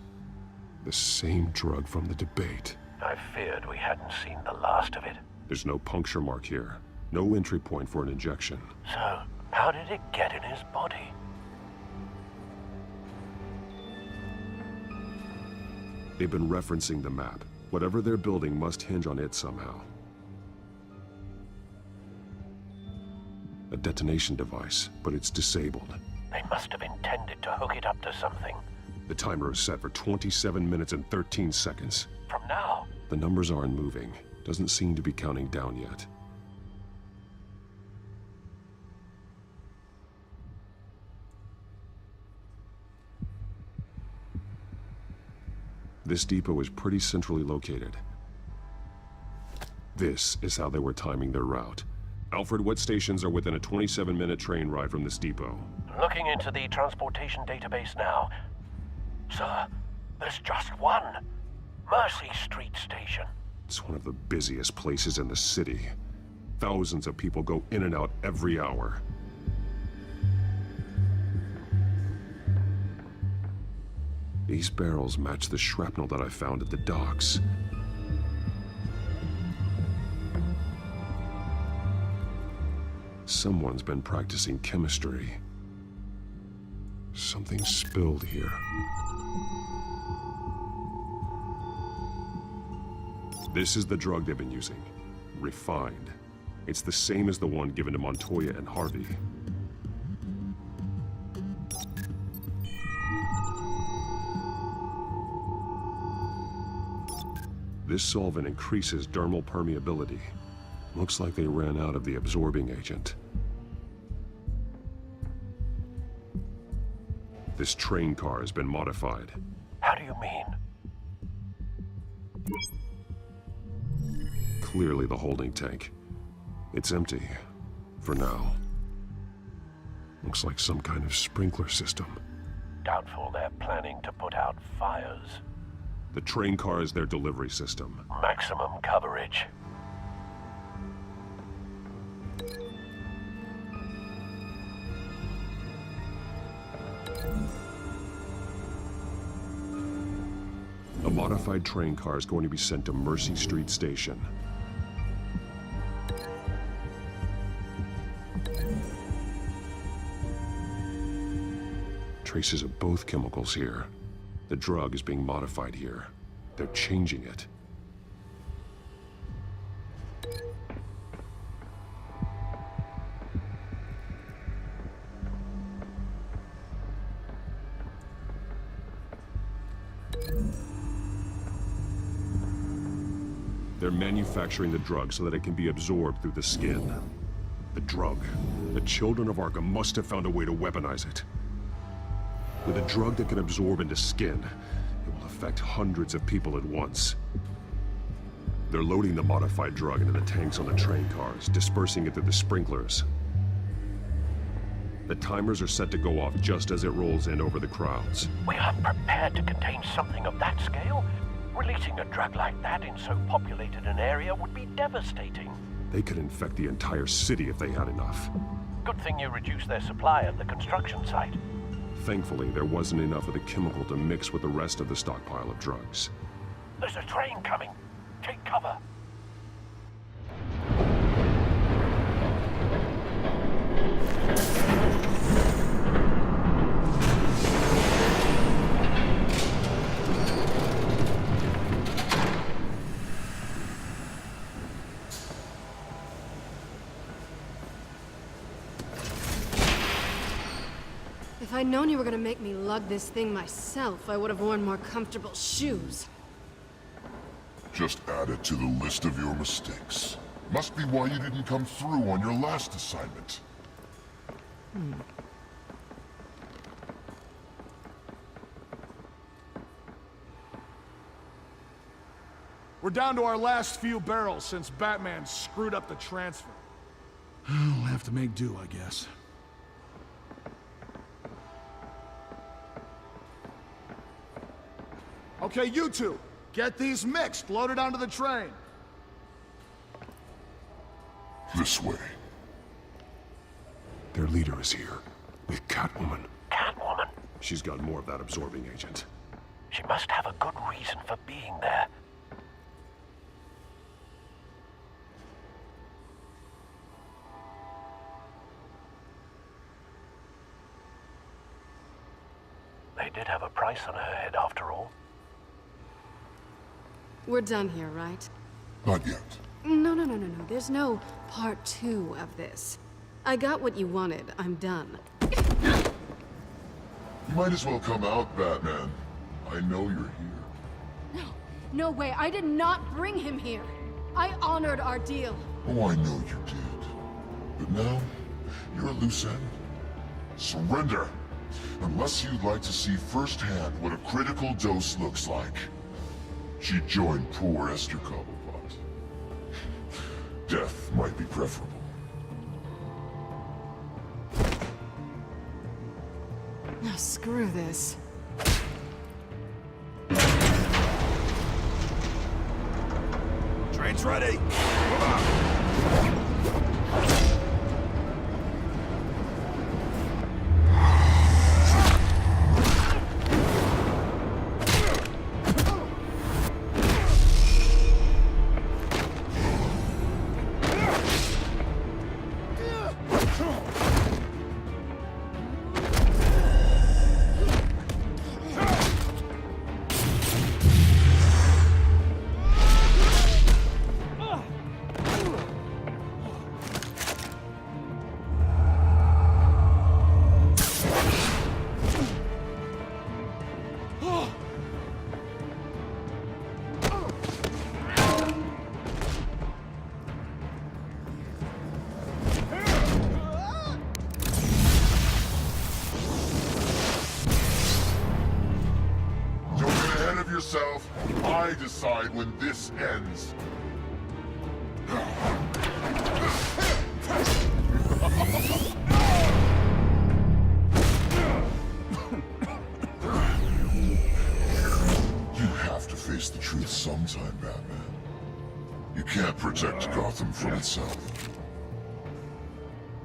The same drug from the debate. I feared we hadn't seen the last of it. There's no puncture mark here. No entry point for an injection. So, how did it get in his body? They've been referencing the map. Whatever they're building must hinge on it somehow. A detonation device, but it's disabled. They must have intended to hook it up to something. The timer is set for 27 minutes and 13 seconds. From now? The numbers aren't moving. Doesn't seem to be counting down yet. This depot is pretty centrally located. This is how they were timing their route. Alfred, what stations are within a 27-minute train ride from this depot? Looking into the transportation database now. Sir, there's just one. Mercy Street Station. It's one of the busiest places in the city. Thousands of people go in and out every hour. These barrels match the shrapnel that I found at the docks. Someone's been practicing chemistry. Something spilled here. This is the drug they've been using. Refined. It's the same as the one given to Montoya and Harvey. This solvent increases dermal permeability. Looks like they ran out of the absorbing agent. This train car has been modified. How do you mean? Clearly the holding tank. It's empty. For now. Looks like some kind of sprinkler system. Doubtful they're planning to put out fires. The train car is their delivery system. Maximum coverage. A modified train car is going to be sent to Mercy Street Station. Traces of both chemicals here. The drug is being modified here. They're changing it. They're manufacturing the drug so that it can be absorbed through the skin. The drug. The children of Arkham must have found a way to weaponize it. With a drug that can absorb into skin, it will affect hundreds of people at once. They're loading the modified drug into the tanks on the train cars, dispersing it through the sprinklers. The timers are set to go off just as it rolls in over the crowds. We aren't prepared to contain something of that scale. Releasing a drug like that in so populated an area would be devastating. They could infect the entire city if they had enough. Good thing you reduced their supply at the construction site. Thankfully, there wasn't enough of the chemical to mix with the rest of the stockpile of drugs. There's a train coming. Take cover. If I'd known you were gonna make me lug this thing myself, I would have worn more comfortable shoes. Just add it to the list of your mistakes. Must be why you didn't come through on your last assignment. We're down to our last few barrels since Batman screwed up the transfer. We'll have to make do, I guess. Okay, you two, get these mixed, loaded onto the train. This way. Their leader is here, with Catwoman. Catwoman? She's got more of that absorbing agent. She must have a good reason for being there. They did have a price on her head after all. We're done here, right? Not yet. No. There's no part 2 of this. I got what you wanted. I'm done. You might as well come out, Batman. I know you're here. No way. I did not bring him here. I honored our deal. Oh, I know you did. But now, you're a loose end. Surrender! Unless you'd like to see firsthand what a critical dose looks like. She joined poor Esther Cobblepot. Death might be preferable. Oh, screw this. Train's ready! Move out! Yourself. I decide when this ends. You have to face the truth sometime, Batman. You can't protect Gotham from itself.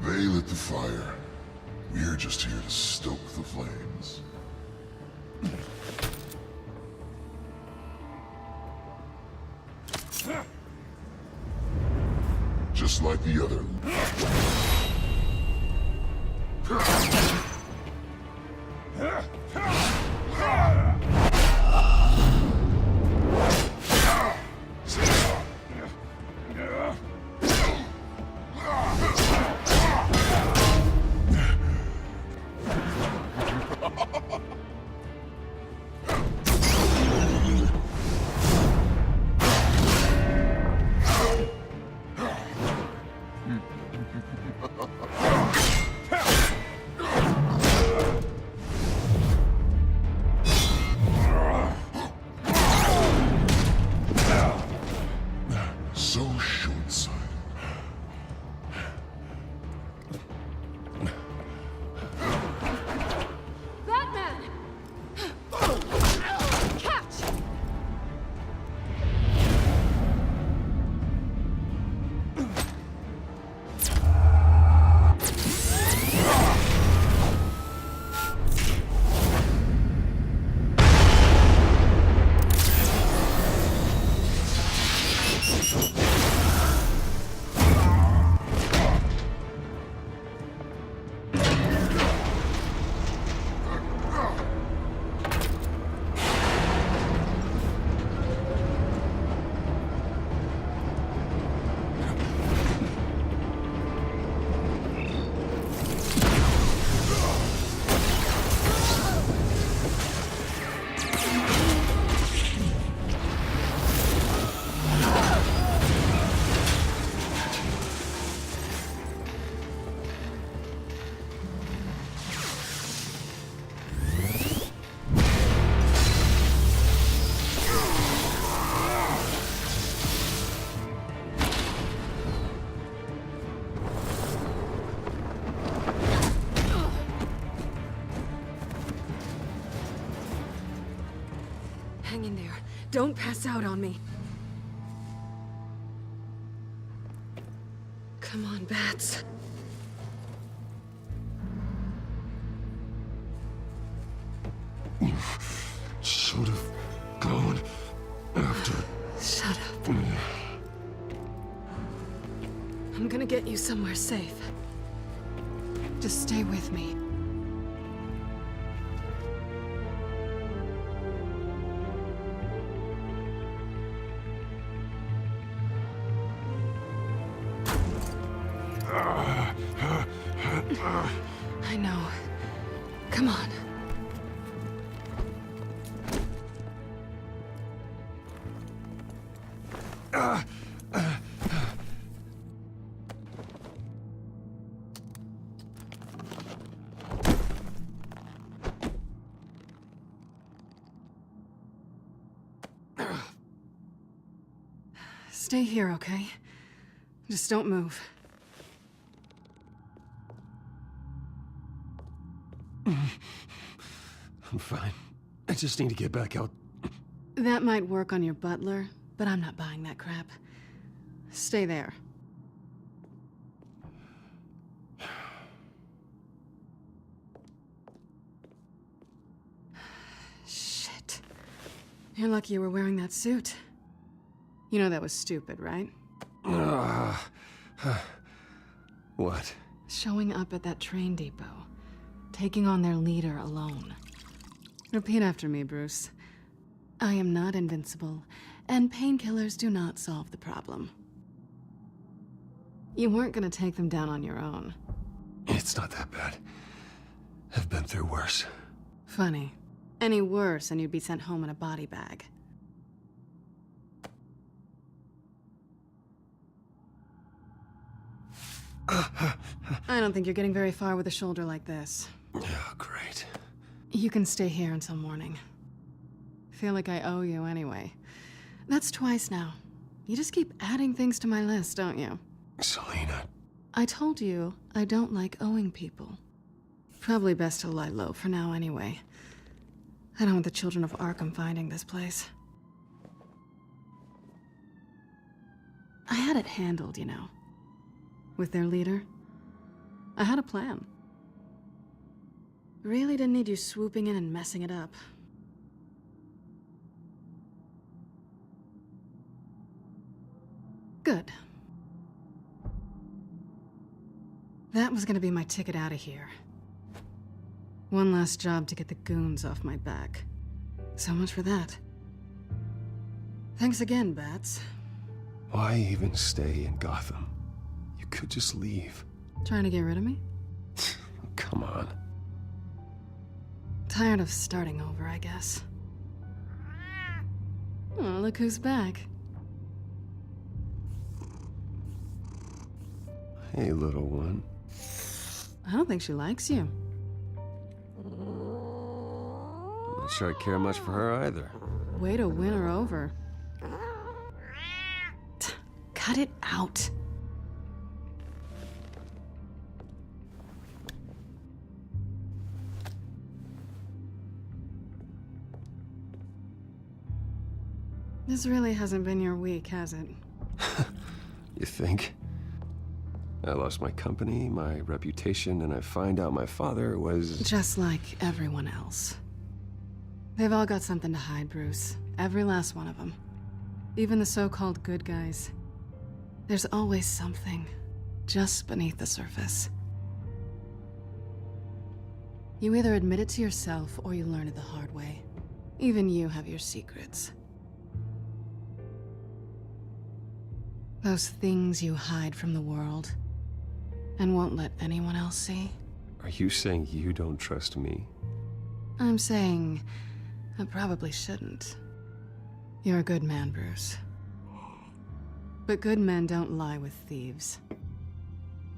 They lit the fire. We're just here to stoke the flames. Just like the other. So short-sighted. Batman! Catch! Hang in there. Don't pass out on me. Come on, Bats. You should have gone after. Shut up. I'm gonna get you somewhere safe. Just stay with me. I know. Come on. Stay here, okay? Just don't move. I'm fine. I just need to get back out. That might work on your butler, but I'm not buying that crap. Stay there. Shit. You're lucky you were wearing that suit. You know that was stupid, right? What? Showing up at that train depot. Taking on their leader alone. Repeat after me, Bruce. I am not invincible, and painkillers do not solve the problem. You weren't gonna take them down on your own. It's not that bad. I've been through worse. Funny. Any worse and you'd be sent home in a body bag. I don't think you're getting very far with a shoulder like this. Oh, great. You can stay here until morning. Feel like I owe you anyway. That's twice now. You just keep adding things to my list, don't you? Selena. I told you I don't like owing people. Probably best to lie low for now anyway. I don't want the children of Arkham finding this place. I had it handled, you know. With their leader. I had a plan. Really didn't need you swooping in and messing it up. Good. That was gonna be my ticket out of here. One last job to get the goons off my back. So much for that. Thanks again, Bats. Why even stay in Gotham? You could just leave. Trying to get rid of me? Come on. Tired of starting over, I guess. Oh, look who's back. Hey, little one. I don't think she likes you. I'm not sure I care much for her either. Way to win her over. Cut it out. This really hasn't been your week, has it? You think? I lost my company, my reputation, and I find out my father was... Just like everyone else. They've all got something to hide, Bruce. Every last one of them. Even the so-called good guys. There's always something just beneath the surface. You either admit it to yourself or you learn it the hard way. Even you have your secrets. Those things you hide from the world and won't let anyone else see. Are you saying you don't trust me? I'm saying I probably shouldn't. You're a good man, Bruce. But good men don't lie with thieves.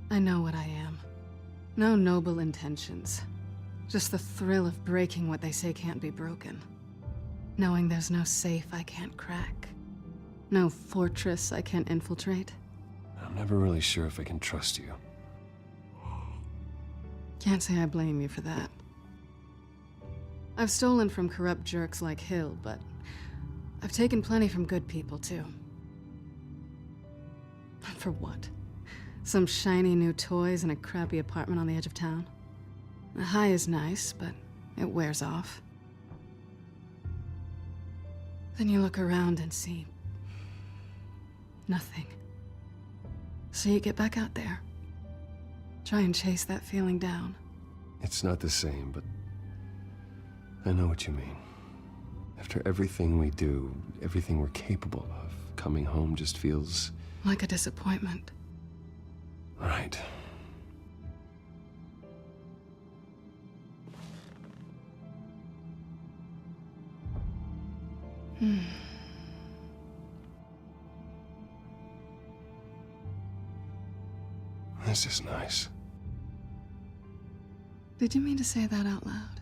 I know what I am. No noble intentions. Just the thrill of breaking what they say can't be broken. Knowing there's no safe I can't crack. No fortress I can't infiltrate. I'm never really sure if I can trust you. Can't say I blame you for that. I've stolen from corrupt jerks like Hill, but I've taken plenty from good people, too. For what? Some shiny new toys and a crappy apartment on the edge of town? The high is nice, but it wears off. Then you look around and see nothing. So you get back out there. Try and chase that feeling down. It's not the same, but I know what you mean. After everything we do, everything we're capable of, coming home just feels... like a disappointment. Right. This is nice. Did you mean to say that out loud?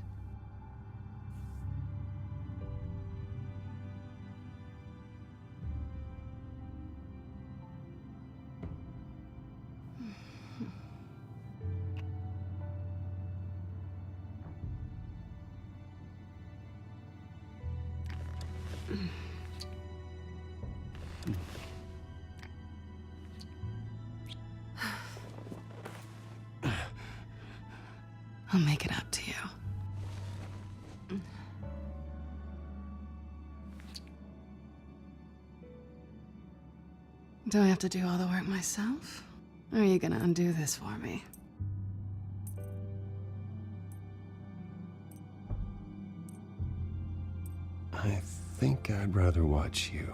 I'll make it up to you. Do I have to do all the work myself? Or are you gonna undo this for me? I think I'd rather watch you.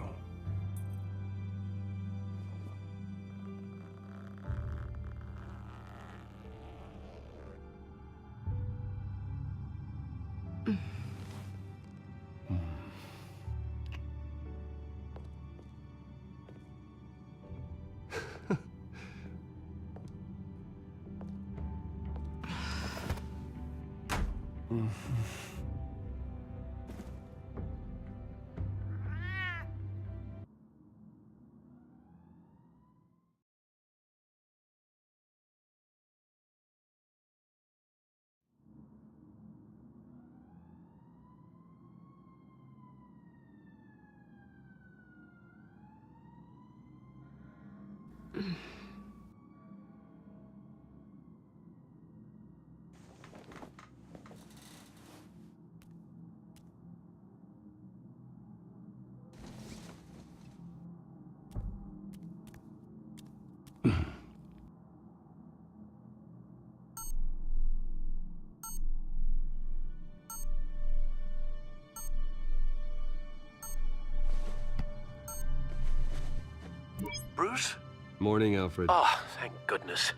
Bruce? Morning, Alfred. Oh, thank goodness.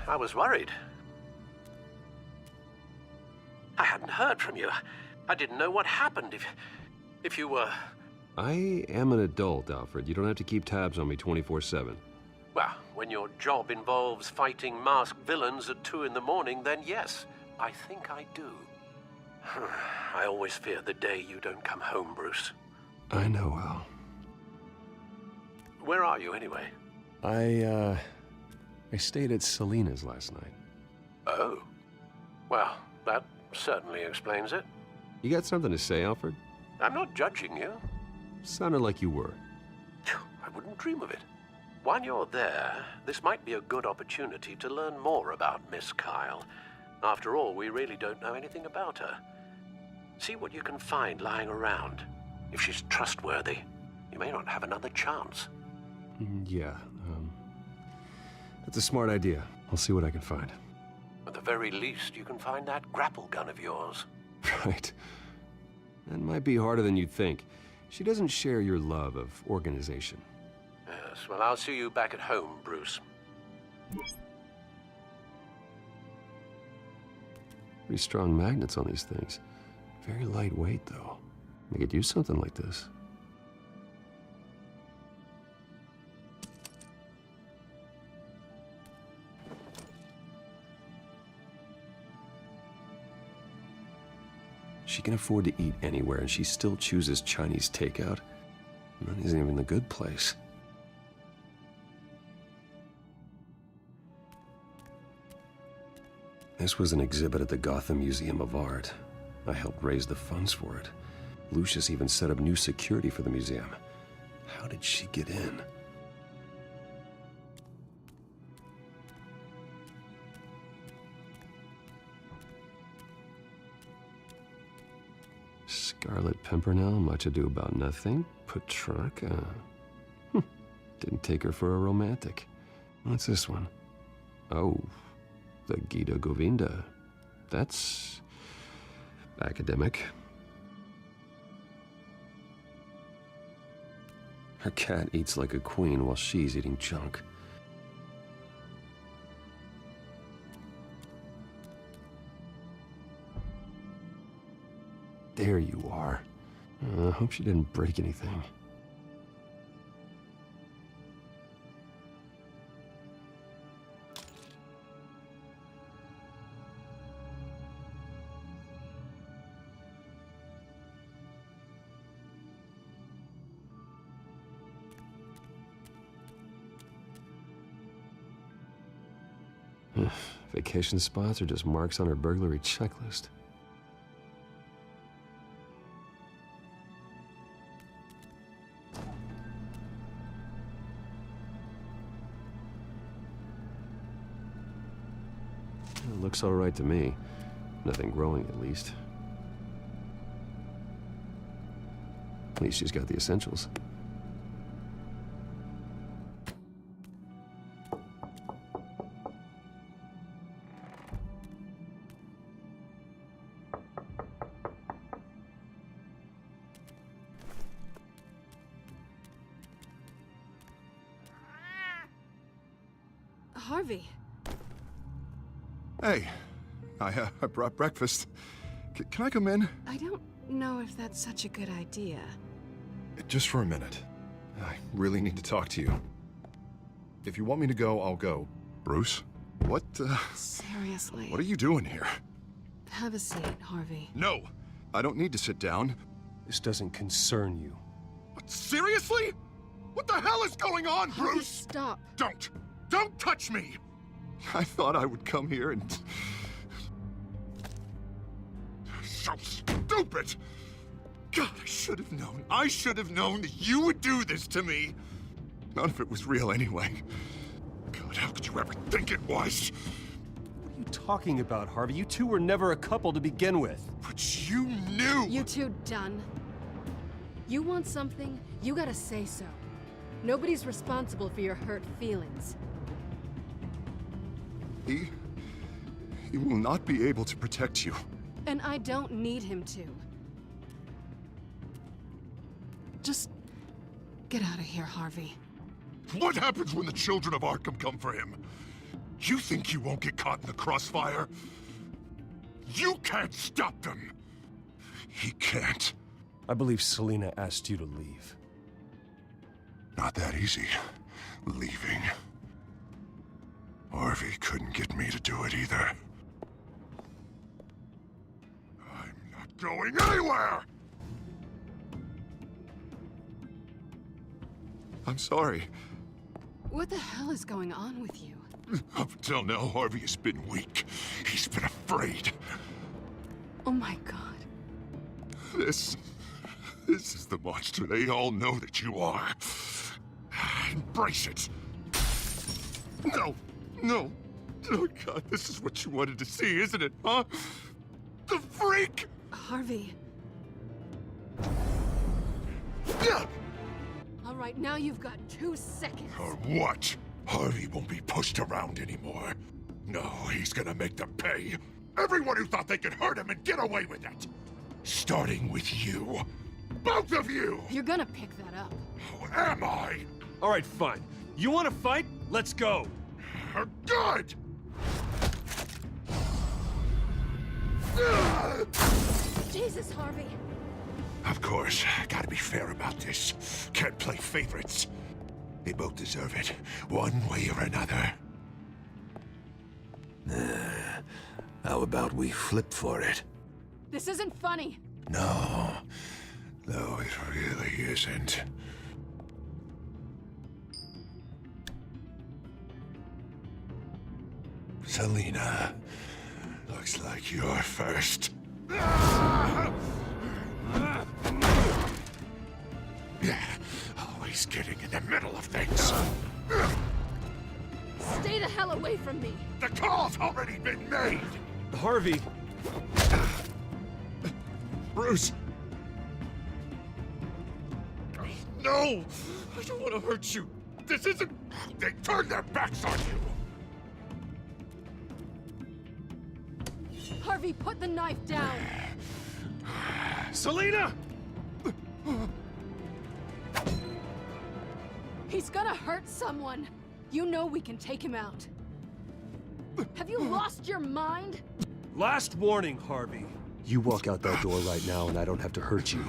I was worried. I hadn't heard from you. I didn't know what happened if you were... I am an adult, Alfred. You don't have to keep tabs on me 24/7. Well, when your job involves fighting masked villains at 2 in the morning, then yes, I think I do. I always fear the day you don't come home, Bruce. I know, Al. Where are you, anyway? I stayed at Selena's last night. Oh. Well, that certainly explains it. You got something to say, Alfred? I'm not judging you. Sounded like you were. I wouldn't dream of it. While you're there, this might be a good opportunity to learn more about Miss Kyle. After all, we really don't know anything about her. See what you can find lying around. If she's trustworthy, you may not have another chance. Yeah, that's a smart idea. I'll see what I can find. At the very least, you can find that grapple gun of yours. Right. That might be harder than you'd think. She doesn't share your love of organization. Yes, well, I'll see you back at home, Bruce. Pretty strong magnets on these things. Very lightweight, though. I could use something like this. She can afford to eat anywhere, and she still chooses Chinese takeout. And that isn't even the good place. This was an exhibit at the Gotham Museum of Art. I helped raise the funds for it. Lucius even set up new security for the museum. How did she get in? Scarlet Pimpernel, Much Ado About Nothing, Petrarca. Didn't take her for a romantic. What's this one? Oh, the Gita Govinda. That's academic. Her cat eats like a queen while she's eating junk. There you are. I hope she didn't break anything. Vacation spots are just marks on her burglary checklist. It looks all right to me. Nothing growing, at least. At least she's got the essentials. Harvey. Hey, I brought breakfast. Can I come in? I don't know if that's such a good idea. Just for a minute. I really need to talk to you. If you want me to go, I'll go. Bruce? What, Seriously. What are you doing here? Have a seat, Harvey. No! I don't need to sit down. This doesn't concern you. What, seriously? What the hell is going on, Harvey, Bruce? stop. Don't touch me! I thought I would come here and... So stupid! God, I should have known. I should have known that you would do this to me. None of it was real anyway. God, how could you ever think it was? What are you talking about, Harvey? You two were never a couple to begin with. But you knew! You two done? You want something, you gotta say so. Nobody's responsible for your hurt feelings. He will not be able to protect you. And I don't need him to. Just get out of here, Harvey. What happens when the children of Arkham come for him? You think you won't get caught in the crossfire? You can't stop them! He can't. I believe Selina asked you to leave. Not that easy. Leaving. Harvey couldn't get me to do it either. I'm not going anywhere! I'm sorry. What the hell is going on with you? Up until now, Harvey has been weak. He's been afraid. Oh my God. This is the monster they all know that you are. Embrace it. No. Oh God, this is what you wanted to see, isn't it, huh? The freak! Harvey. Yeah. All right, now you've got 2 seconds. Or what? Harvey won't be pushed around anymore. No, he's gonna make them pay. Everyone who thought they could hurt him and get away with it. Starting with you. Both of you! You're gonna pick that up. Who am I? All right, fine. You want to fight? Let's go. Good! Jesus, Harvey. Of course, gotta be fair about this. Can't play favorites. They both deserve it, one way or another. How about we flip for it? This isn't funny. No, it really isn't. Selina, looks like you're first. Always getting in the middle of things. Stay the hell away from me. The call's already been made. Harvey. Bruce. No! I don't want to hurt you. This isn't... They turned their backs on you. Harvey, put the knife down. Selina! He's gonna hurt someone. You know we can take him out. Have you lost your mind? Last warning, Harvey. You walk out that door right now and I don't have to hurt you.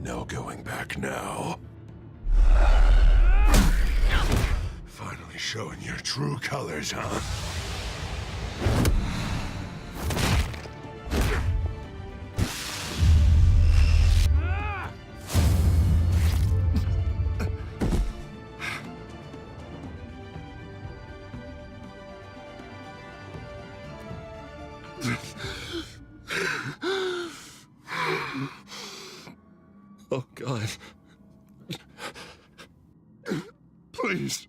No going back now. Finally showing your true colors, huh? Oh, God. Please.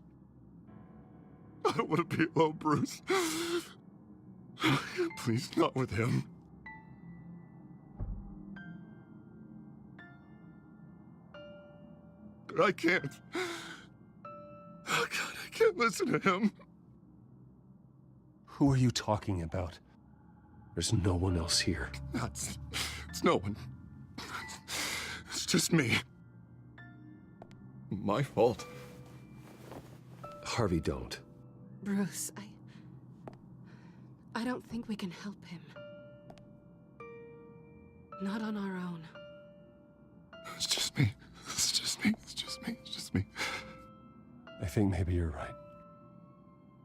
I don't want to be alone, Bruce. Please, not with him. But I can't. Oh, God, I can't listen to him. Who are you talking about? There's no one else here. It's no one. It's just me. My fault. Harvey, don't. Bruce, I don't think we can help him. Not on our own. It's just me. It's just me. It's just me. It's just me. I think maybe you're right.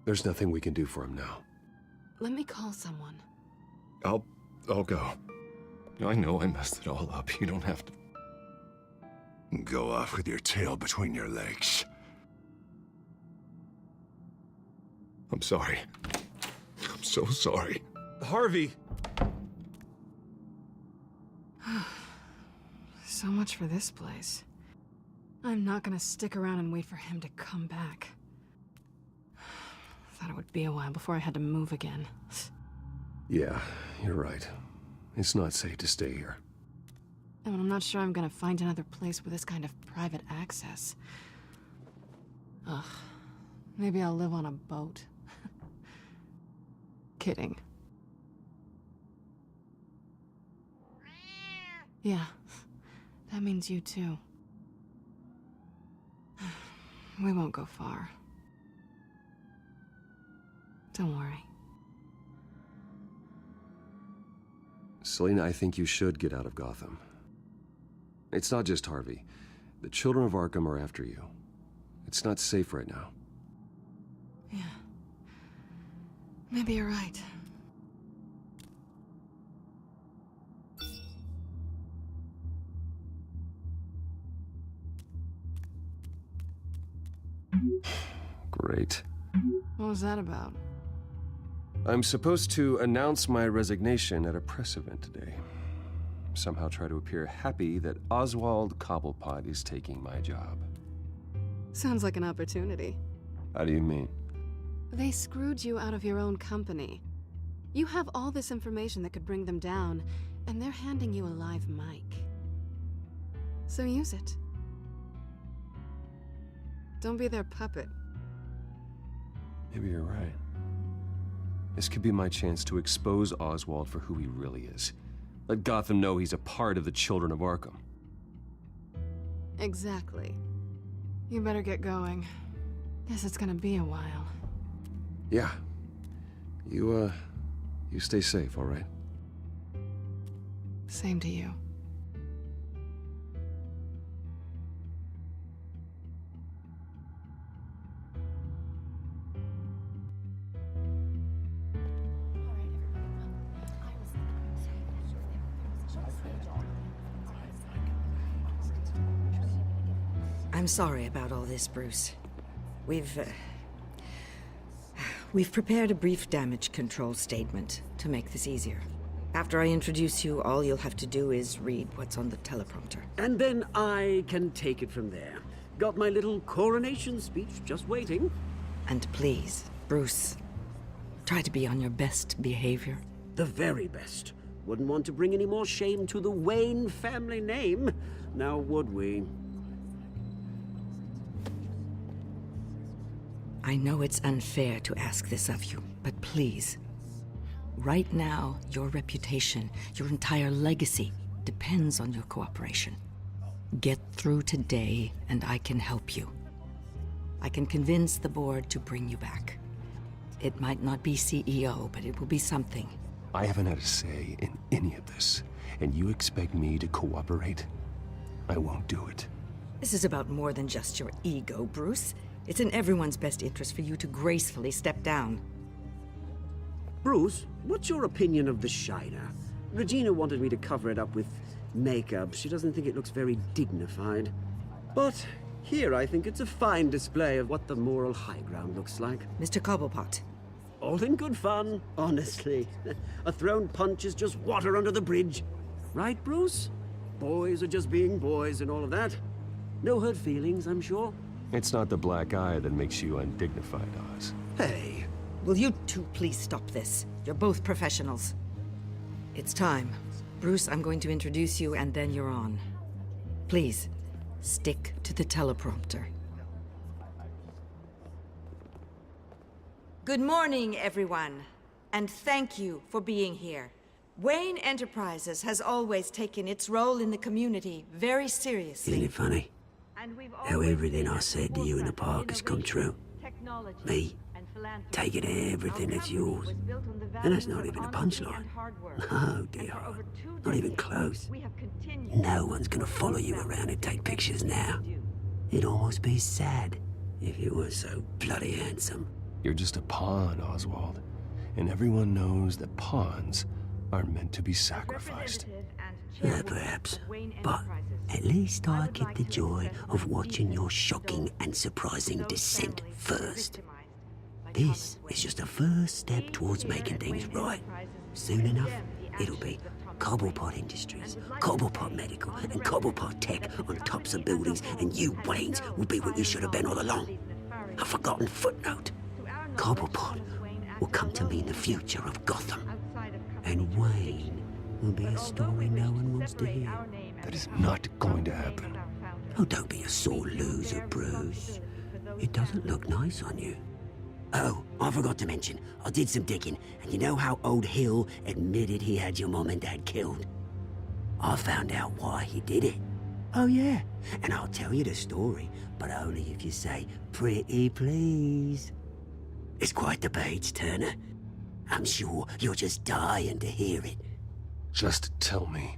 There's nothing we can do for him now. Let me call someone. I'll go. I know I messed it all up. You don't have to go off with your tail between your legs. I'm sorry. I'm so sorry. Harvey! So much for this place. I'm not gonna stick around and wait for him to come back. Thought it would be a while before I had to move again. Yeah, you're right. It's not safe to stay here. And I'm not sure I'm gonna find another place with this kind of private access. Ugh. Maybe I'll live on a boat. Kidding. Yeah. That means you too. We won't go far. Don't worry. Selina, I think you should get out of Gotham. It's not just Harvey. The children of Arkham are after you. It's not safe right now. Yeah. Maybe you're right. Great. What was that about? I'm supposed to announce my resignation at a press event today. Somehow try to appear happy that Oswald Cobblepot is taking my job. Sounds like an opportunity. How do you mean? They screwed you out of your own company. You have all this information that could bring them down, and they're handing you a live mic. So use it. Don't be their puppet. Maybe you're right. This could be my chance to expose Oswald for who he really is. Let Gotham know he's a part of the Children of Arkham. Exactly. You better get going. Guess it's gonna be a while. Yeah. You stay safe, all right? Same to you. I'm sorry about all this, Bruce. We've prepared a brief damage control statement to make this easier. After I introduce you, all you'll have to do is read what's on the teleprompter. And then I can take it from there. Got my little coronation speech just waiting. And please, Bruce, try to be on your best behavior. The very best. Wouldn't want to bring any more shame to the Wayne family name, now would we? I know it's unfair to ask this of you, but please. Right now, your reputation, your entire legacy, depends on your cooperation. Get through today, and I can help you. I can convince the board to bring you back. It might not be CEO, but it will be something. I haven't had a say in any of this, and you expect me to cooperate? I won't do it. This is about more than just your ego, Bruce. It's in everyone's best interest for you to gracefully step down. Bruce, what's your opinion of the Shiner? Regina wanted me to cover it up with makeup. She doesn't think it looks very dignified. But here I think it's a fine display of what the moral high ground looks like. Mr. Cobblepot. All in good fun, honestly. A thrown punch is just water under the bridge. Right, Bruce? Boys are just being boys and all of that. No hurt feelings, I'm sure. It's not the black eye that makes you undignified, Oz. Hey. Will you two please stop this? You're both professionals. It's time. Bruce, I'm going to introduce you, and then you're on. Please, stick to the teleprompter. Good morning, everyone, and thank you for being here. Wayne Enterprises has always taken its role in the community very seriously. Isn't it funny how everything I said to you in the park has come true? Me, taking everything that's yours. And that's not even a punchline. No, dear heart. Not even close. No one's gonna follow you around and take pictures now. It'd almost be sad if you weren't so bloody handsome. You're just a pawn, Oswald. And everyone knows that pawns are meant to be sacrificed. Perhaps. But at least I get the joy of watching your shocking and surprising descent first. This is just a first step towards making things right. Soon enough, it'll be Cobblepot Industries, Cobblepot Medical, and Cobblepot Tech on tops of buildings, and you, Waynes, will be what you should have been all along. A forgotten footnote. Cobblepot will come to mean the future of Gotham. And Wayne will be a story no one wants to hear. That is not going to happen. Oh, don't be a sore loser, Bruce. It doesn't look nice on you. Oh, I forgot to mention, I did some digging, and you know how old Hill admitted he had your mom and dad killed? I found out why he did it. Oh yeah, and I'll tell you the story, but only if you say, pretty please. It's quite the page, Turner. I'm sure you're just dying to hear it. Just tell me.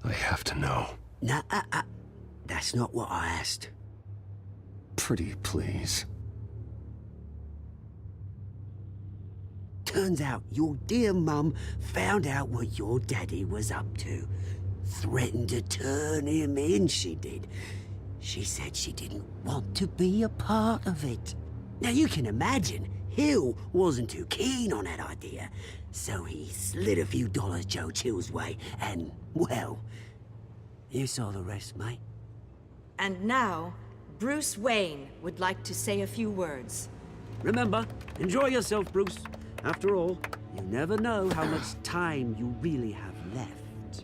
I have to know. Nah, that's not what I asked. Pretty please. Turns out your dear mum found out what your daddy was up to. Threatened to turn him in, she did. She said she didn't want to be a part of it. Now you can imagine, Hill wasn't too keen on that idea. So he slid a few dollars Joe Chill's way, and, well, you saw the rest, mate. And now, Bruce Wayne would like to say a few words. Remember, enjoy yourself, Bruce. After all, you never know how much time you really have left.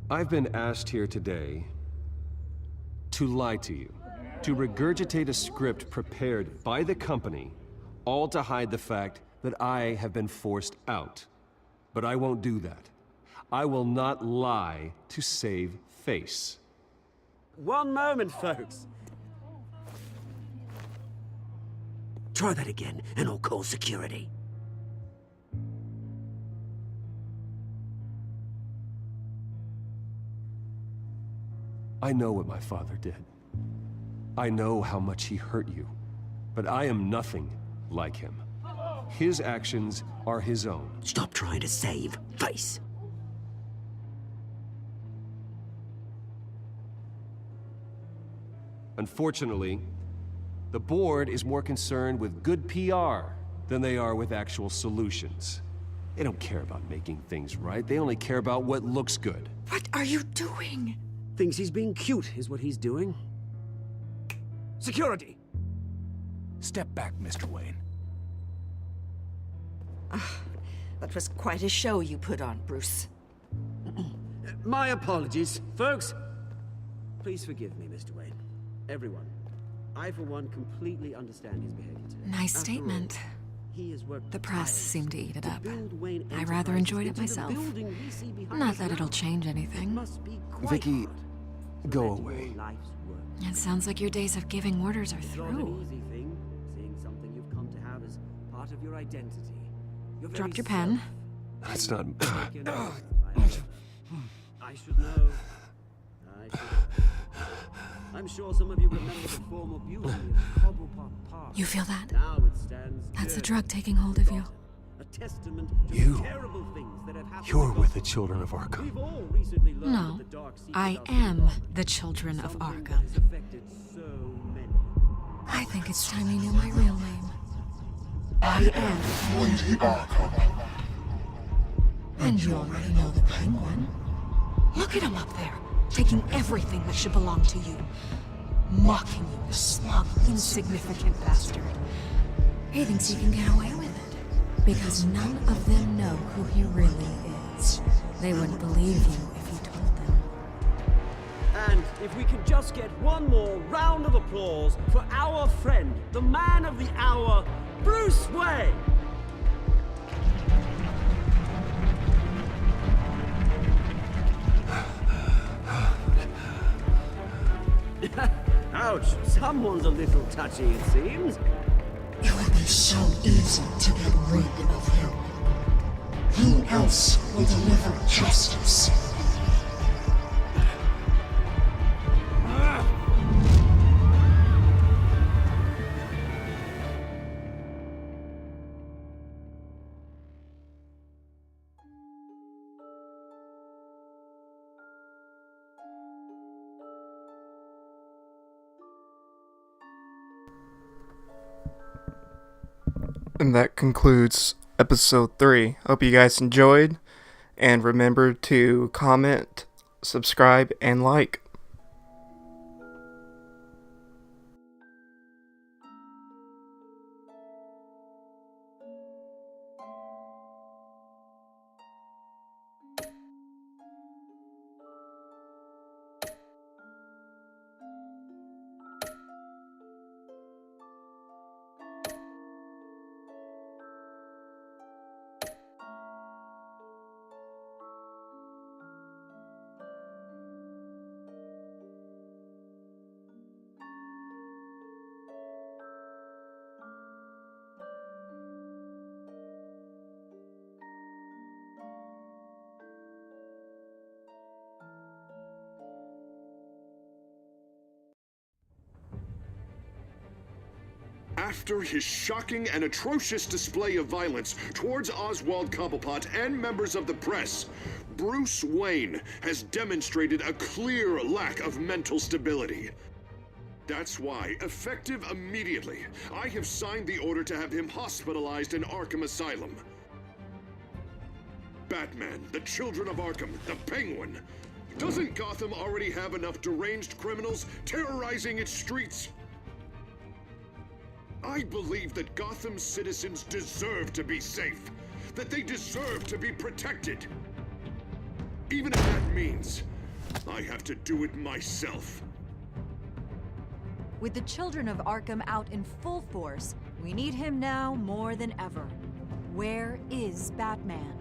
I've been asked here today to lie to you, to regurgitate a script prepared by the company, all to hide the fact that I have been forced out. But I won't do that. I will not lie to save face. One moment, folks. Try that again, and I'll call security. I know what my father did. I know how much he hurt you. But I am nothing like him. His actions are his own. Stop trying to save face. Unfortunately, the board is more concerned with good PR than they are with actual solutions. They don't care about making things right. They only care about what looks good. What are you doing? Thinks he's being cute, is what he's doing. Security! Step back, Mr. Wayne. That was quite a show you put on, Bruce. My apologies. Folks, please forgive me, Mr. Wayne. Everyone. I, for one, completely understand his behavior today. Nice statement. The press seemed to eat it up. I rather enjoyed it myself. Not that it'll change anything. Vicky, go away. It sounds like your days of giving orders are through. Seeing something you've come to have as part of your identity. Dropped your pen. That's not... I should know. I'm sure some of you remember the former beauty of Cobblepot Park. You feel that? Now it stands That's a drug taking hold of you. a testament to You. the terrible things that have happened. You're with the children of Arkham. We've all recently learned No, that the dark secret I of am the children of Arkham. has affected so many. I think it's time you knew my real name. I am Lady Arkham. And you already know the Penguin. Look at him up there, taking everything that should belong to you. Mocking you, the smug, insignificant bastard. He thinks he can get away with it, because none of them know who he really is. They wouldn't believe you if you told them. And if we could just get one more round of applause for our friend, the man of the hour, Bruce Wayne! Ouch, someone's a little touchy, it seems. It would be so easy to get rid of him. Who else will deliver justice? And that concludes episode 3. Hope you guys enjoyed, and remember to comment, subscribe, and like. After his shocking and atrocious display of violence towards Oswald Cobblepot and members of the press, Bruce Wayne has demonstrated a clear lack of mental stability. That's why, effective immediately, I have signed the order to have him hospitalized in Arkham Asylum. Batman, the Children of Arkham, the Penguin. Doesn't Gotham already have enough deranged criminals terrorizing its streets? I believe that Gotham's citizens deserve to be safe, that they deserve to be protected. Even if that means I have to do it myself. With the Children of Arkham out in full force, we need him now more than ever. Where is Batman?